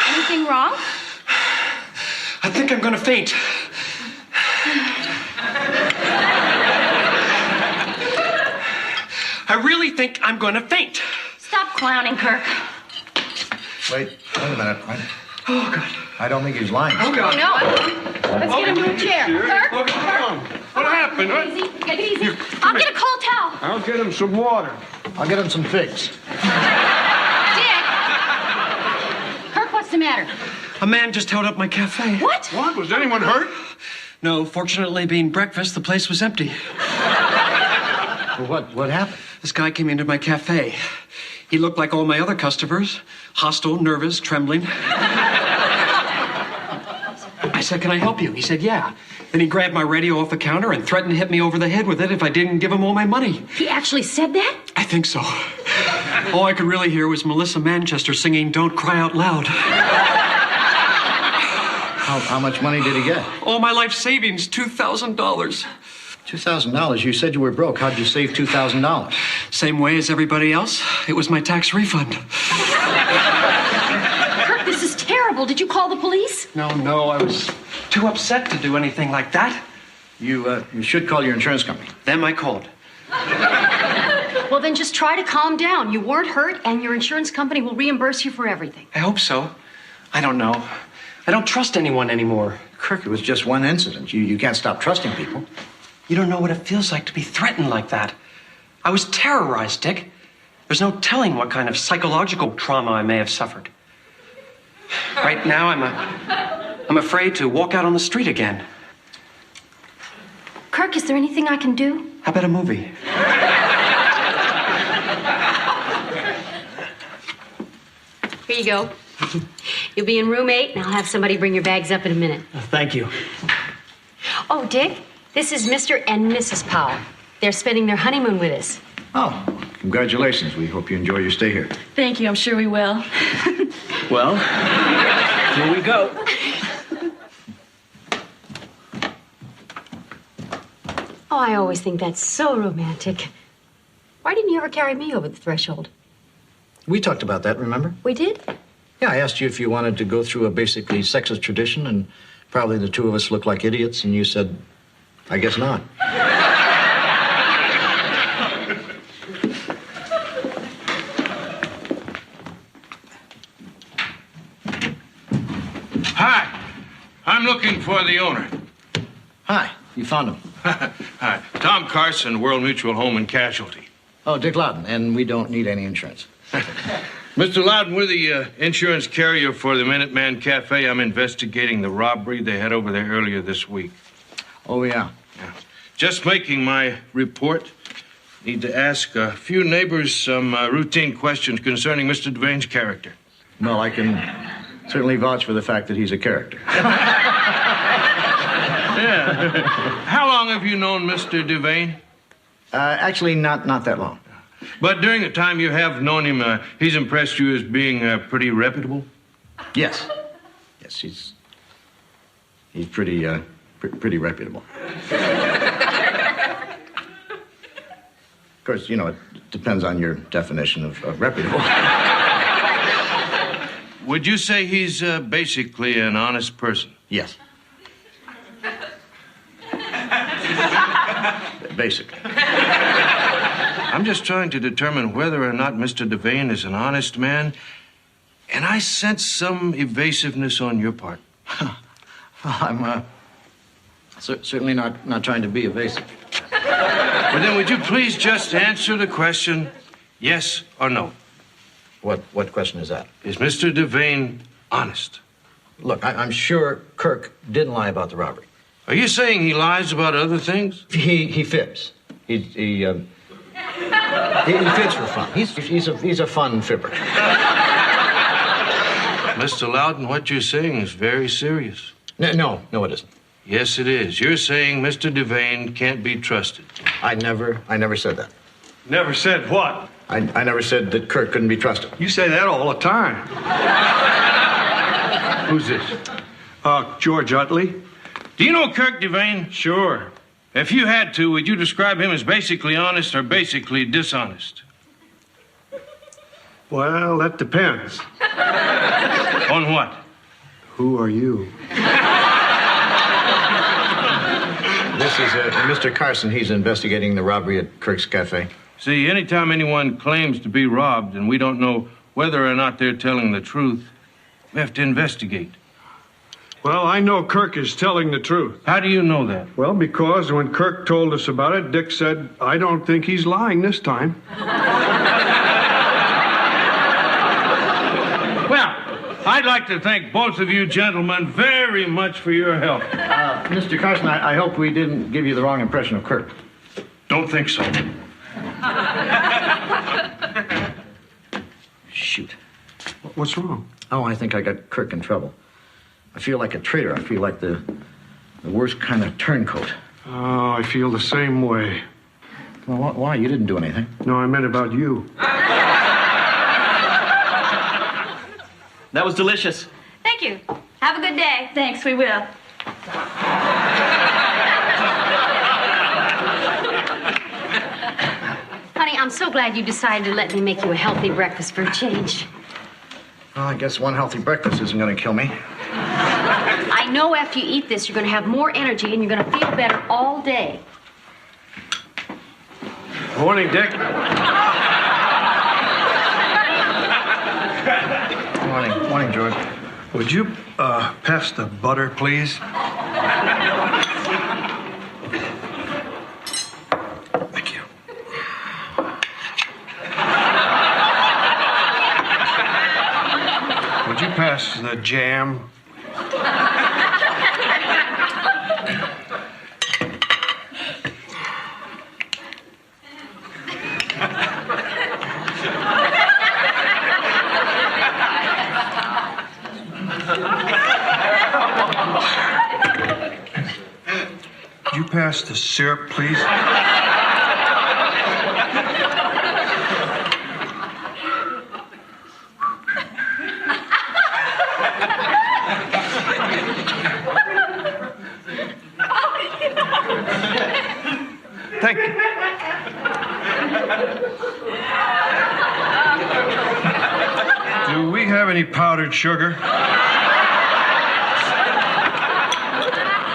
Anything wrong? I think I'm gonna faint. I really think I'm gonna faint. Stop clowning, Kirk. Wait a minute. Oh, God. I don't think he's lying. Oh, God. No. Let's get him to a chair. Kirk? Oh, come on. What happened? Take it easy. Take it easy. I'll get a cold towel. I'll get him some water. I'll get him some figs. Dick! Kirk, what's the matter? A man just held up my cafe. What? What? Was anyone hurt? No, fortunately, being breakfast, the place was empty. Well, what happened? This guy came into my cafe. He looked like all my other customers. Hostile, nervous, trembling. I said, "Can I help you?" He said, "Yeah." Then he grabbed my radio off the counter and threatened to hit me over the head with it if I didn't give him all my money. He actually said that? I think so. All I could really hear was Melissa Manchester singing "Don't Cry Out Loud." How much money did he get? All my life savings, $2,000. $2,000? You said you were broke. How'd you save $2,000? Same way as everybody else. It was my tax refund. Kirk, this is terrible. Did you call the police? No, I was too upset to do anything like that. You should call your insurance company. Them I called. Well, then just try to calm down. You weren't hurt, and your insurance company will reimburse you for everything. I hope so. I don't know. I don't trust anyone anymore. Kirk, it was just one incident. You can't stop trusting people. You don't know what it feels like to be threatened like that. I was terrorized, Dick. There's no telling what kind of psychological trauma I may have suffered. Right now, I'm afraid to walk out on the street again. Kirk, is there anything I can do? How about a movie? Here you go. You'll be in room 8, and I'll have somebody bring your bags up in a minute. Thank you. Oh, Dick, this is Mr. and Mrs. Powell. They're spending their honeymoon with us. Oh, congratulations. We hope you enjoy your stay here. Thank you. I'm sure we will. Well, here we go. Oh, I always think that's so romantic. Why didn't you ever carry me over the threshold? We talked about that, remember? We did? Yeah, I asked you if you wanted to go through a basically sexist tradition, and probably the two of us look like idiots, and you said, I guess not. Hi. I'm looking for the owner. Hi. You found him. Hi. Tom Carson, World Mutual Home and Casualty. Oh, Dick Loudon, and we don't need any insurance. Mr. Loudon, we're the insurance carrier for the Minuteman Cafe. I'm investigating the robbery they had over there earlier this week. Oh, yeah. Just making my report. Need to ask a few neighbors some routine questions concerning Mr. Devane's character. Well, I can certainly vouch for the fact that he's a character. Yeah. How long have you known Mr. Devane? Actually, not that long. But during the time you have known him, he's impressed you as being pretty reputable? Yes. Yes, he's pretty reputable. Of course, you know, it depends on your definition of reputable. Would you say he's basically an honest person? Yes. Basically. I'm just trying to determine whether or not Mr. Devane is an honest man, and I sense some evasiveness on your part. Well, I'm certainly not trying to be evasive. Well, then would you please just answer the question, yes or no? What question is that? Is Mr. Devane honest? Look, I'm sure Kirk didn't lie about the robbery. Are you saying he lies about other things? He fibs. He fibs for fun. He's a fun fibber. Mr. Loudon, what you're saying is very serious. No, it isn't. Yes, it is. You're saying Mr. Devane can't be trusted. I never said that. Never said what? I never said that Kirk couldn't be trusted. You say that all the time. Who's this? George Utley. Do you know Kirk Devane? Sure. If you had to, would you describe him as basically honest or basically dishonest? Well, that depends. On what? Who are you? This is Mr. Carson. He's investigating the robbery at Kirk's Cafe. See, anytime anyone claims to be robbed and we don't know whether or not they're telling the truth, we have to investigate. Well, I know Kirk is telling the truth. How do you know that? Well, because when Kirk told us about it, Dick said, I don't think he's lying this time. Well, I'd like to thank both of you gentlemen very much for your help. Mr. Carson, I hope we didn't give you the wrong impression of Kirk. Don't think so. Shoot. What's wrong? Oh, I think I got Kirk in trouble. I feel like a traitor. I feel like the worst kind of turncoat. Oh, I feel the same way. Well, why? You didn't do anything. No, I meant about you. That was delicious. Thank you. Have a good day. Thanks, we will. Honey, I'm so glad you decided to let me make you a healthy breakfast for a change. Well, I guess one healthy breakfast isn't going to kill me. I know after you eat this, you're going to have more energy and you're going to feel better all day. Morning, Dick. Morning, George. Would you pass the butter, please? Thank you. Would you pass the jam? Could you pass the syrup, please? Thank you. have any powdered sugar?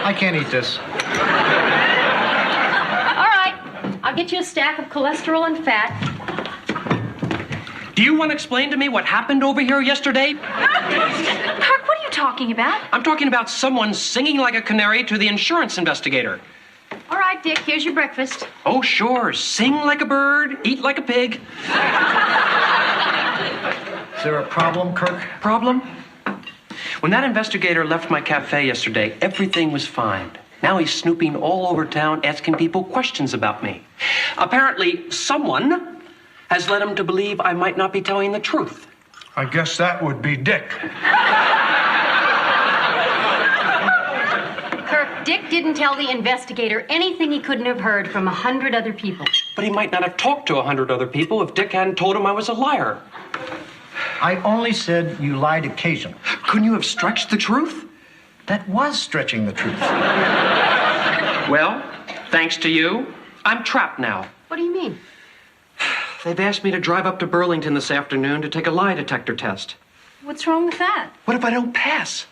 I can't eat this. All right. I'll get you a stack of cholesterol and fat. Do you want to explain to me what happened over here yesterday? Kirk, what are you talking about? I'm talking about someone singing like a canary to the insurance investigator. All right, Dick, here's your breakfast. Oh, sure. Sing like a bird, eat like a pig. Is there a problem, Kirk? Problem? When that investigator left my cafe yesterday, everything was fine. Now he's snooping all over town, asking people questions about me. Apparently, someone has led him to believe I might not be telling the truth. I guess that would be Dick. Kirk, Dick didn't tell the investigator anything he couldn't have heard from 100 other people. But he might not have talked to 100 other people if Dick hadn't told him I was a liar. I only said you lied occasionally. Couldn't you have stretched the truth? That was stretching the truth. Well, thanks to you, I'm trapped now. What do you mean? They've asked me to drive up to Burlington this afternoon to take a lie detector test. What's wrong with that? What if I don't pass?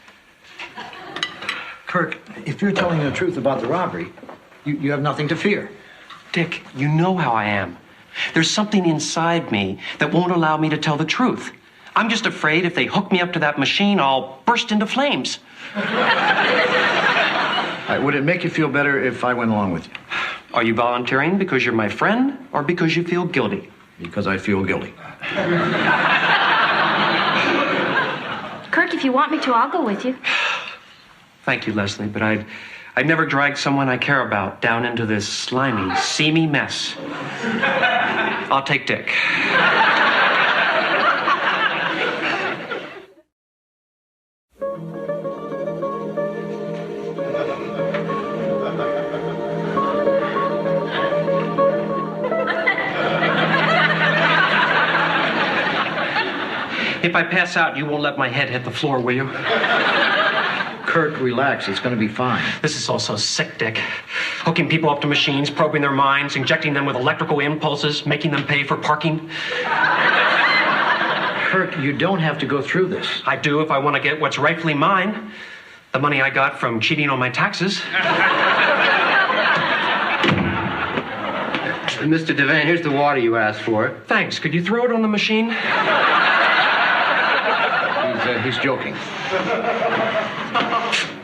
Kirk, if you're telling the truth about the robbery, you have nothing to fear. Dick, you know how I am. There's something inside me that won't allow me to tell the truth. I'm just afraid if they hook me up to that machine, I'll burst into flames. Would it make you feel better if I went along with you? Are you volunteering because you're my friend or because you feel guilty? Because I feel guilty. Kirk, if you want me to, I'll go with you. Thank you, Leslie, but I'd never drag someone I care about down into this slimy, seamy mess. I'll take Dick. If I pass out, you won't let my head hit the floor, will you? Kirk, relax. It's going to be fine. This is all so sick, Dick. Hooking people up to machines, probing their minds, injecting them with electrical impulses, making them pay for parking. Kirk, you don't have to go through this. I do if I want to get what's rightfully mine. The money I got from cheating on my taxes. Mr. Devane, here's the water you asked for. Thanks. Could you throw it on the machine? He's joking.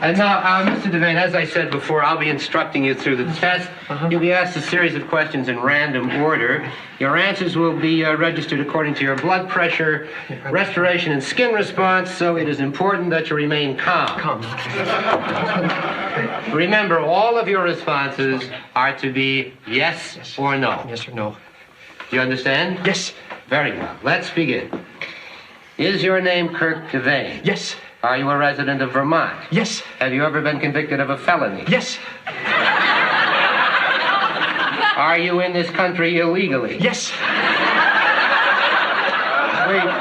And now, Mr. Devane, as I said before, I'll be instructing you through the test. You'll be asked a series of questions in random order. Your answers will be registered according to your blood pressure, respiration, and skin response, so it is important that you remain calm. Remember, all of your responses are to be yes or no. Yes or no. Do you understand? Yes. Very well. Let's begin. Is your name Kirk Devane? Yes. Are you a resident of Vermont? Yes. Have you ever been convicted of a felony? Yes. Are you in this country illegally? Yes.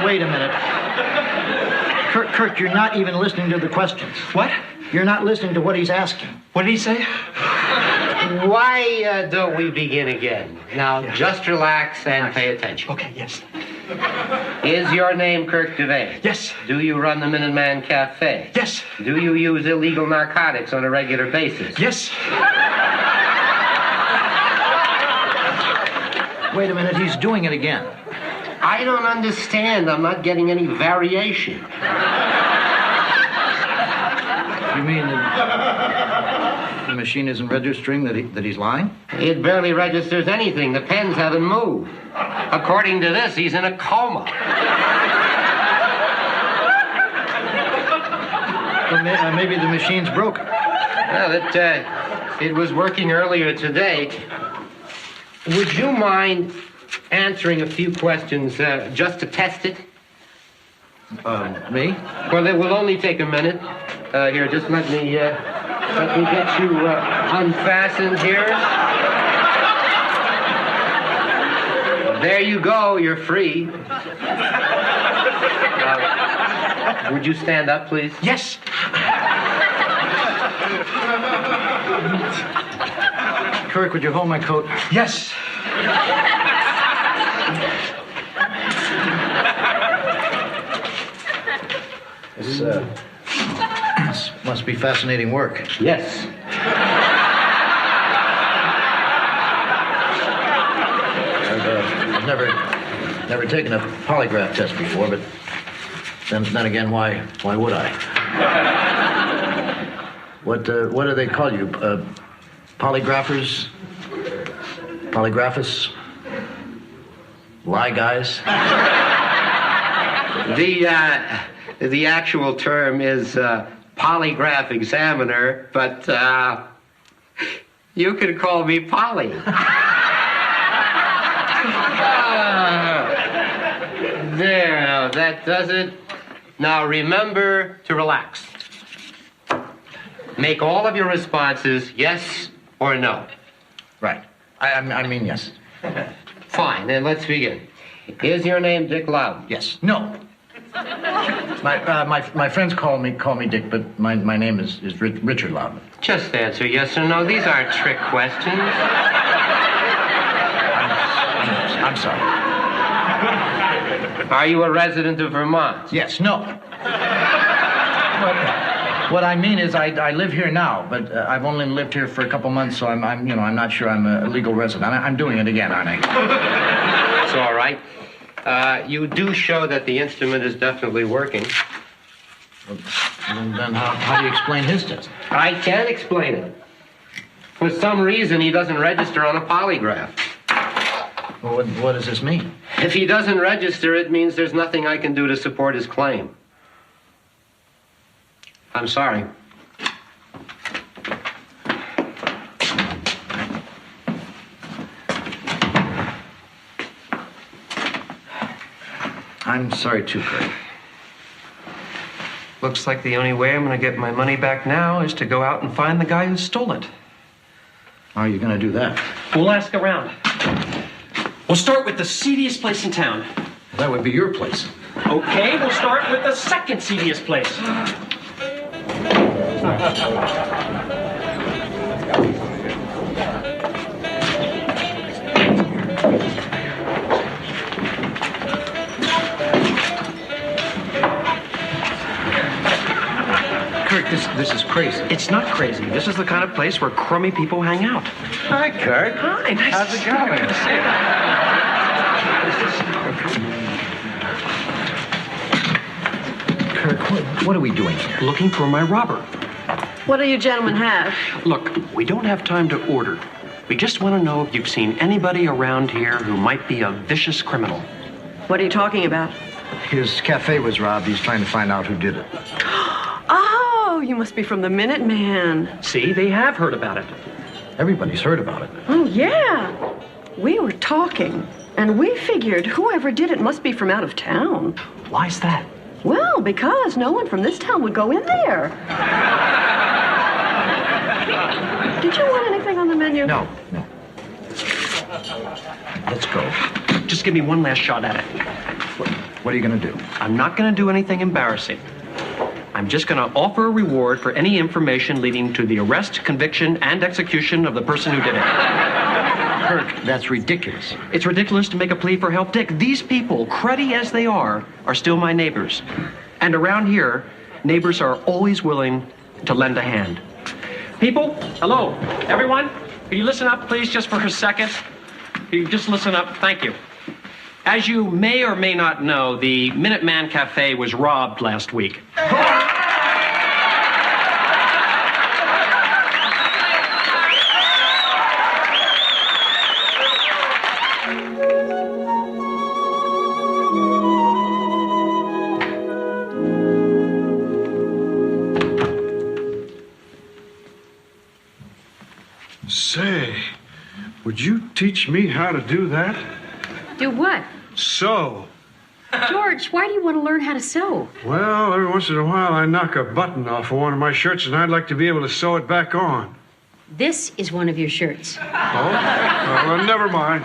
Wait a minute. Kirk, you're not even listening to the questions. What? You're not listening to what he's asking. What did he say? Why don't we begin again? Now, just relax and pay attention. Okay, yes. Is your name Kirk Devane? Yes. Do you run the Minuteman Cafe? Yes. Do you use illegal narcotics on a regular basis? Yes. Wait a minute, he's doing it again. I don't understand. I'm not getting any variation. You mean the machine isn't registering that he's lying? It barely registers anything. The pens haven't moved. According to this, he's in a coma. Well, maybe the machine's broken. Well, it was working earlier today. Would you mind answering a few questions just to test it? Me? Well, it will only take a minute. Here, just let me get you unfastened here. There you go. You're free. Would you stand up, please? Yes. Kirk, would you hold my coat? Yes. This must be fascinating work. Yes. I've never taken a polygraph test before, but then again, why would I? What do they call you? Polygraphers? Polygraphists? Lie guys? The actual term is polygraph examiner, but you can call me Polly. There, now that does it. Now remember to relax. Make all of your responses yes or no. Right. I mean yes. Fine, then let's begin. Is your name Dick Loudon? Yes. No. My friends call me Dick, but my name is Richard Loudon. Just answer yes or no. These aren't trick questions. I'm sorry. Are you a resident of Vermont? Yes. No. What I mean is I live here now, but I've only lived here for a couple months, so I'm not sure I'm a legal resident. I'm doing it again, aren't I? It's all right. You do show that the instrument is definitely working. Then how do you explain his test? I can't explain it. For some reason, he doesn't register on a polygraph. Well, what does this mean? If he doesn't register, it means there's nothing I can do to support his claim. I'm sorry. I'm sorry too, Kurt. Looks like the only way I'm going to get my money back now is to go out and find the guy who stole it. How are you going to do that? We'll ask around. We'll start with the seediest place in town. That would be your place. Okay, we'll start with the second seediest place. Kurt, this is crazy. It's not crazy. This is the kind of place where crummy people hang out. Hi, Kurt. Hi, nice How's it going? Good to see you. Kurt, what are we doing here? Looking for my robber. What do you gentlemen have? Look, we don't have time to order. We just want to know if you've seen anybody around here who might be a vicious criminal. What are you talking about? His cafe was robbed. He's trying to find out who did it. Oh, you must be from the Minuteman. See, they have heard about it. Everybody's heard about it. Oh, yeah. We were talking, and we figured whoever did it must be from out of town. Why's that? Well, because no one from this town would go in there. Did you want anything on the menu? No. Let's go. Just give me one last shot at it. What are you going to do? I'm not going to do anything embarrassing. I'm just going to offer a reward for any information leading to the arrest, conviction, and execution of the person who did it. Kirk, that's ridiculous. It's ridiculous to make a plea for help, Dick. These people, cruddy as they are still my neighbors. And around here, neighbors are always willing to lend a hand. People, hello, everyone. Can you listen up, please, just for a second? Can you just listen up? Thank you. As you may or may not know, the Minuteman Cafe was robbed last week. Say, would you teach me how to do that? Do what? Sew. George, why do you want to learn how to sew? Well, every once in a while I knock a button off of one of my shirts and I'd like to be able to sew it back on. This is one of your shirts. Oh? Well, never mind.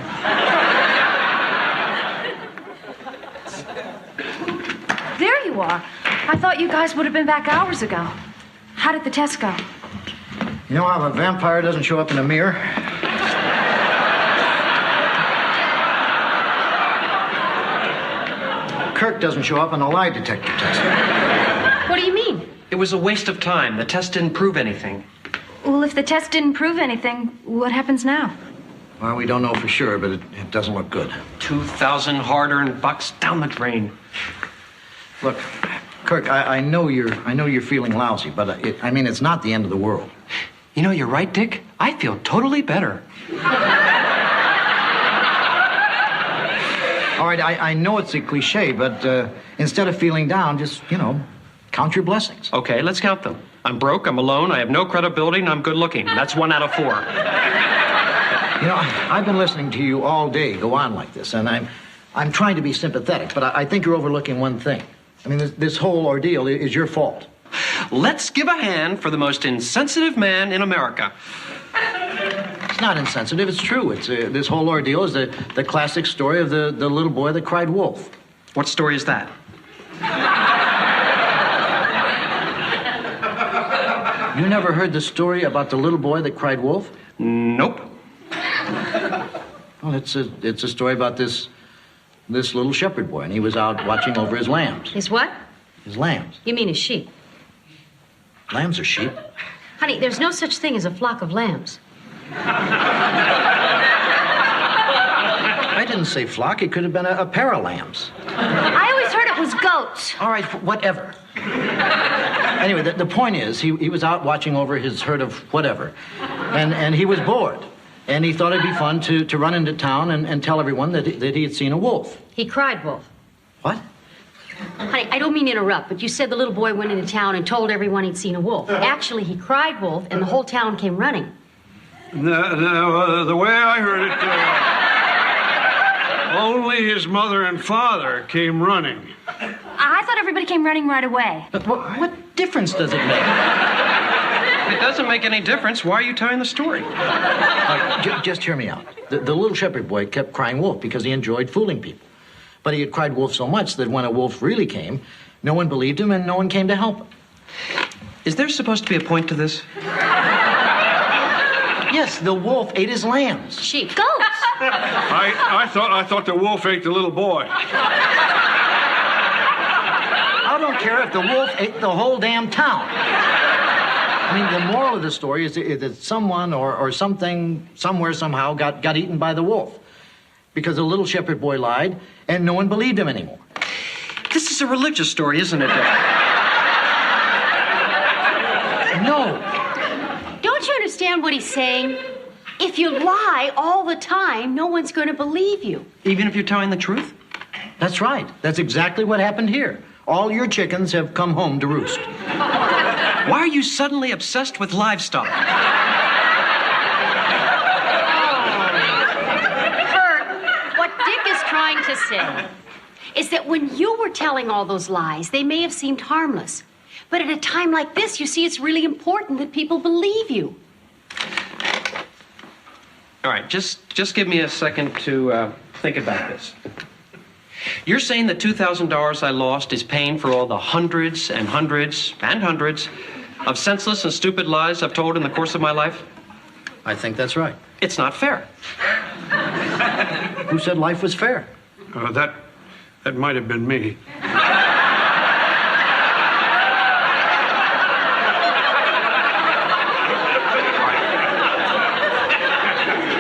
There you are. I thought you guys would have been back hours ago. How did the test go? You know how a vampire doesn't show up in a mirror? Kirk doesn't show up in a lie detector test. What do you mean? It was a waste of time. The test didn't prove anything. Well, if the test didn't prove anything, what happens now? Well, we don't know for sure, but it doesn't look good. 2,000 hard-earned bucks down the drain. Look, Kirk, I know you're feeling lousy, but it's not the end of the world. You know, you're right, Dick. I feel totally better. All right, I know it's a cliche, but instead of feeling down, just, count your blessings. Okay, let's count them. I'm broke, I'm alone, I have no credibility, and I'm good looking. That's 1 out of 4. I've been listening to you all day go on like this, and I'm trying to be sympathetic, but I think you're overlooking one thing. This whole ordeal is your fault. Let's give a hand for the most insensitive man in America. It's not insensitive, it's true. It's this whole ordeal is the classic story of the little boy that cried wolf. What story is that? You never heard the story about the little boy that cried wolf? Nope. Well, it's a story about this little shepherd boy, and he was out watching over his lambs. His what? His lambs. You mean his sheep? Lambs are sheep. Honey, there's no such thing as a flock of lambs. I didn't say flock. It could have been a pair of lambs. I always heard it was goats. All right, whatever. Anyway, the point is, he was out watching over his herd of whatever, and he was bored. And he thought it'd be fun to run into town and tell everyone that he had seen a wolf. He cried wolf. What? Honey, I don't mean to interrupt, but you said the little boy went into town and told everyone he'd seen a wolf. Actually, he cried wolf, and the whole town came running. No, the way I heard it, only his mother and father came running. I thought everybody came running right away. But what difference does it make? It doesn't make any difference. Why are you telling the story? Just hear me out. The little shepherd boy kept crying wolf because he enjoyed fooling people. But he had cried wolf so much that when a wolf really came, no one believed him and no one came to help him. Is there supposed to be a point to this? Yes, the wolf ate his lambs. Sheep. Goats. I thought the wolf ate the little boy. I don't care if the wolf ate the whole damn town. The moral of the story is that someone or something, somewhere, somehow got eaten by the wolf. Because the little shepherd boy lied, and no one believed him anymore. This is a religious story, isn't it, Dick? No. Don't you understand what he's saying? If you lie all the time, no one's going to believe you. Even if you're telling the truth? That's right. That's exactly what happened here. All your chickens have come home to roost. Why are you suddenly obsessed with livestock? Trying to say is that when you were telling all those lies, they may have seemed harmless. But at a time like this, you see, it's really important that people believe you. All right, just give me a second to think about this. You're saying the $2,000 I lost is paying for all the hundreds and hundreds and hundreds of senseless and stupid lies I've told in the course of my life? I think that's right. It's not fair. Who said life was fair? That might have been me.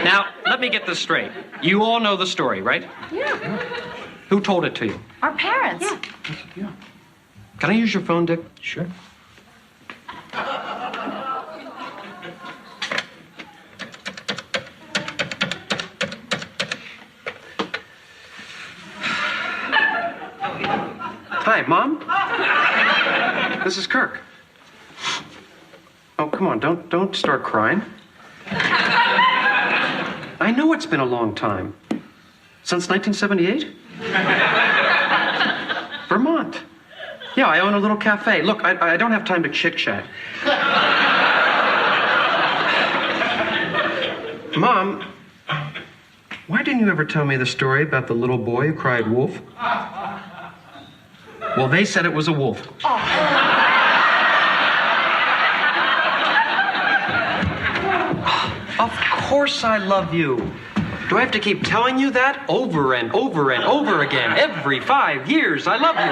Now, let me get this straight. You all know the story, right? Yeah. Who told it to you? Our parents. Yeah. Can I use your phone, Dick? Sure. Hi, Mom. This is Kirk. Oh, come on, don't start crying. I know it's been a long time. Since 1978? Vermont. Yeah, I own a little cafe. Look, I don't have time to chit-chat. Mom, why didn't you ever tell me the story about the little boy who cried wolf? Well, they said it was a wolf. Of course I love you. Do I have to keep telling you that over and over and over again? Every 5 years, I love you.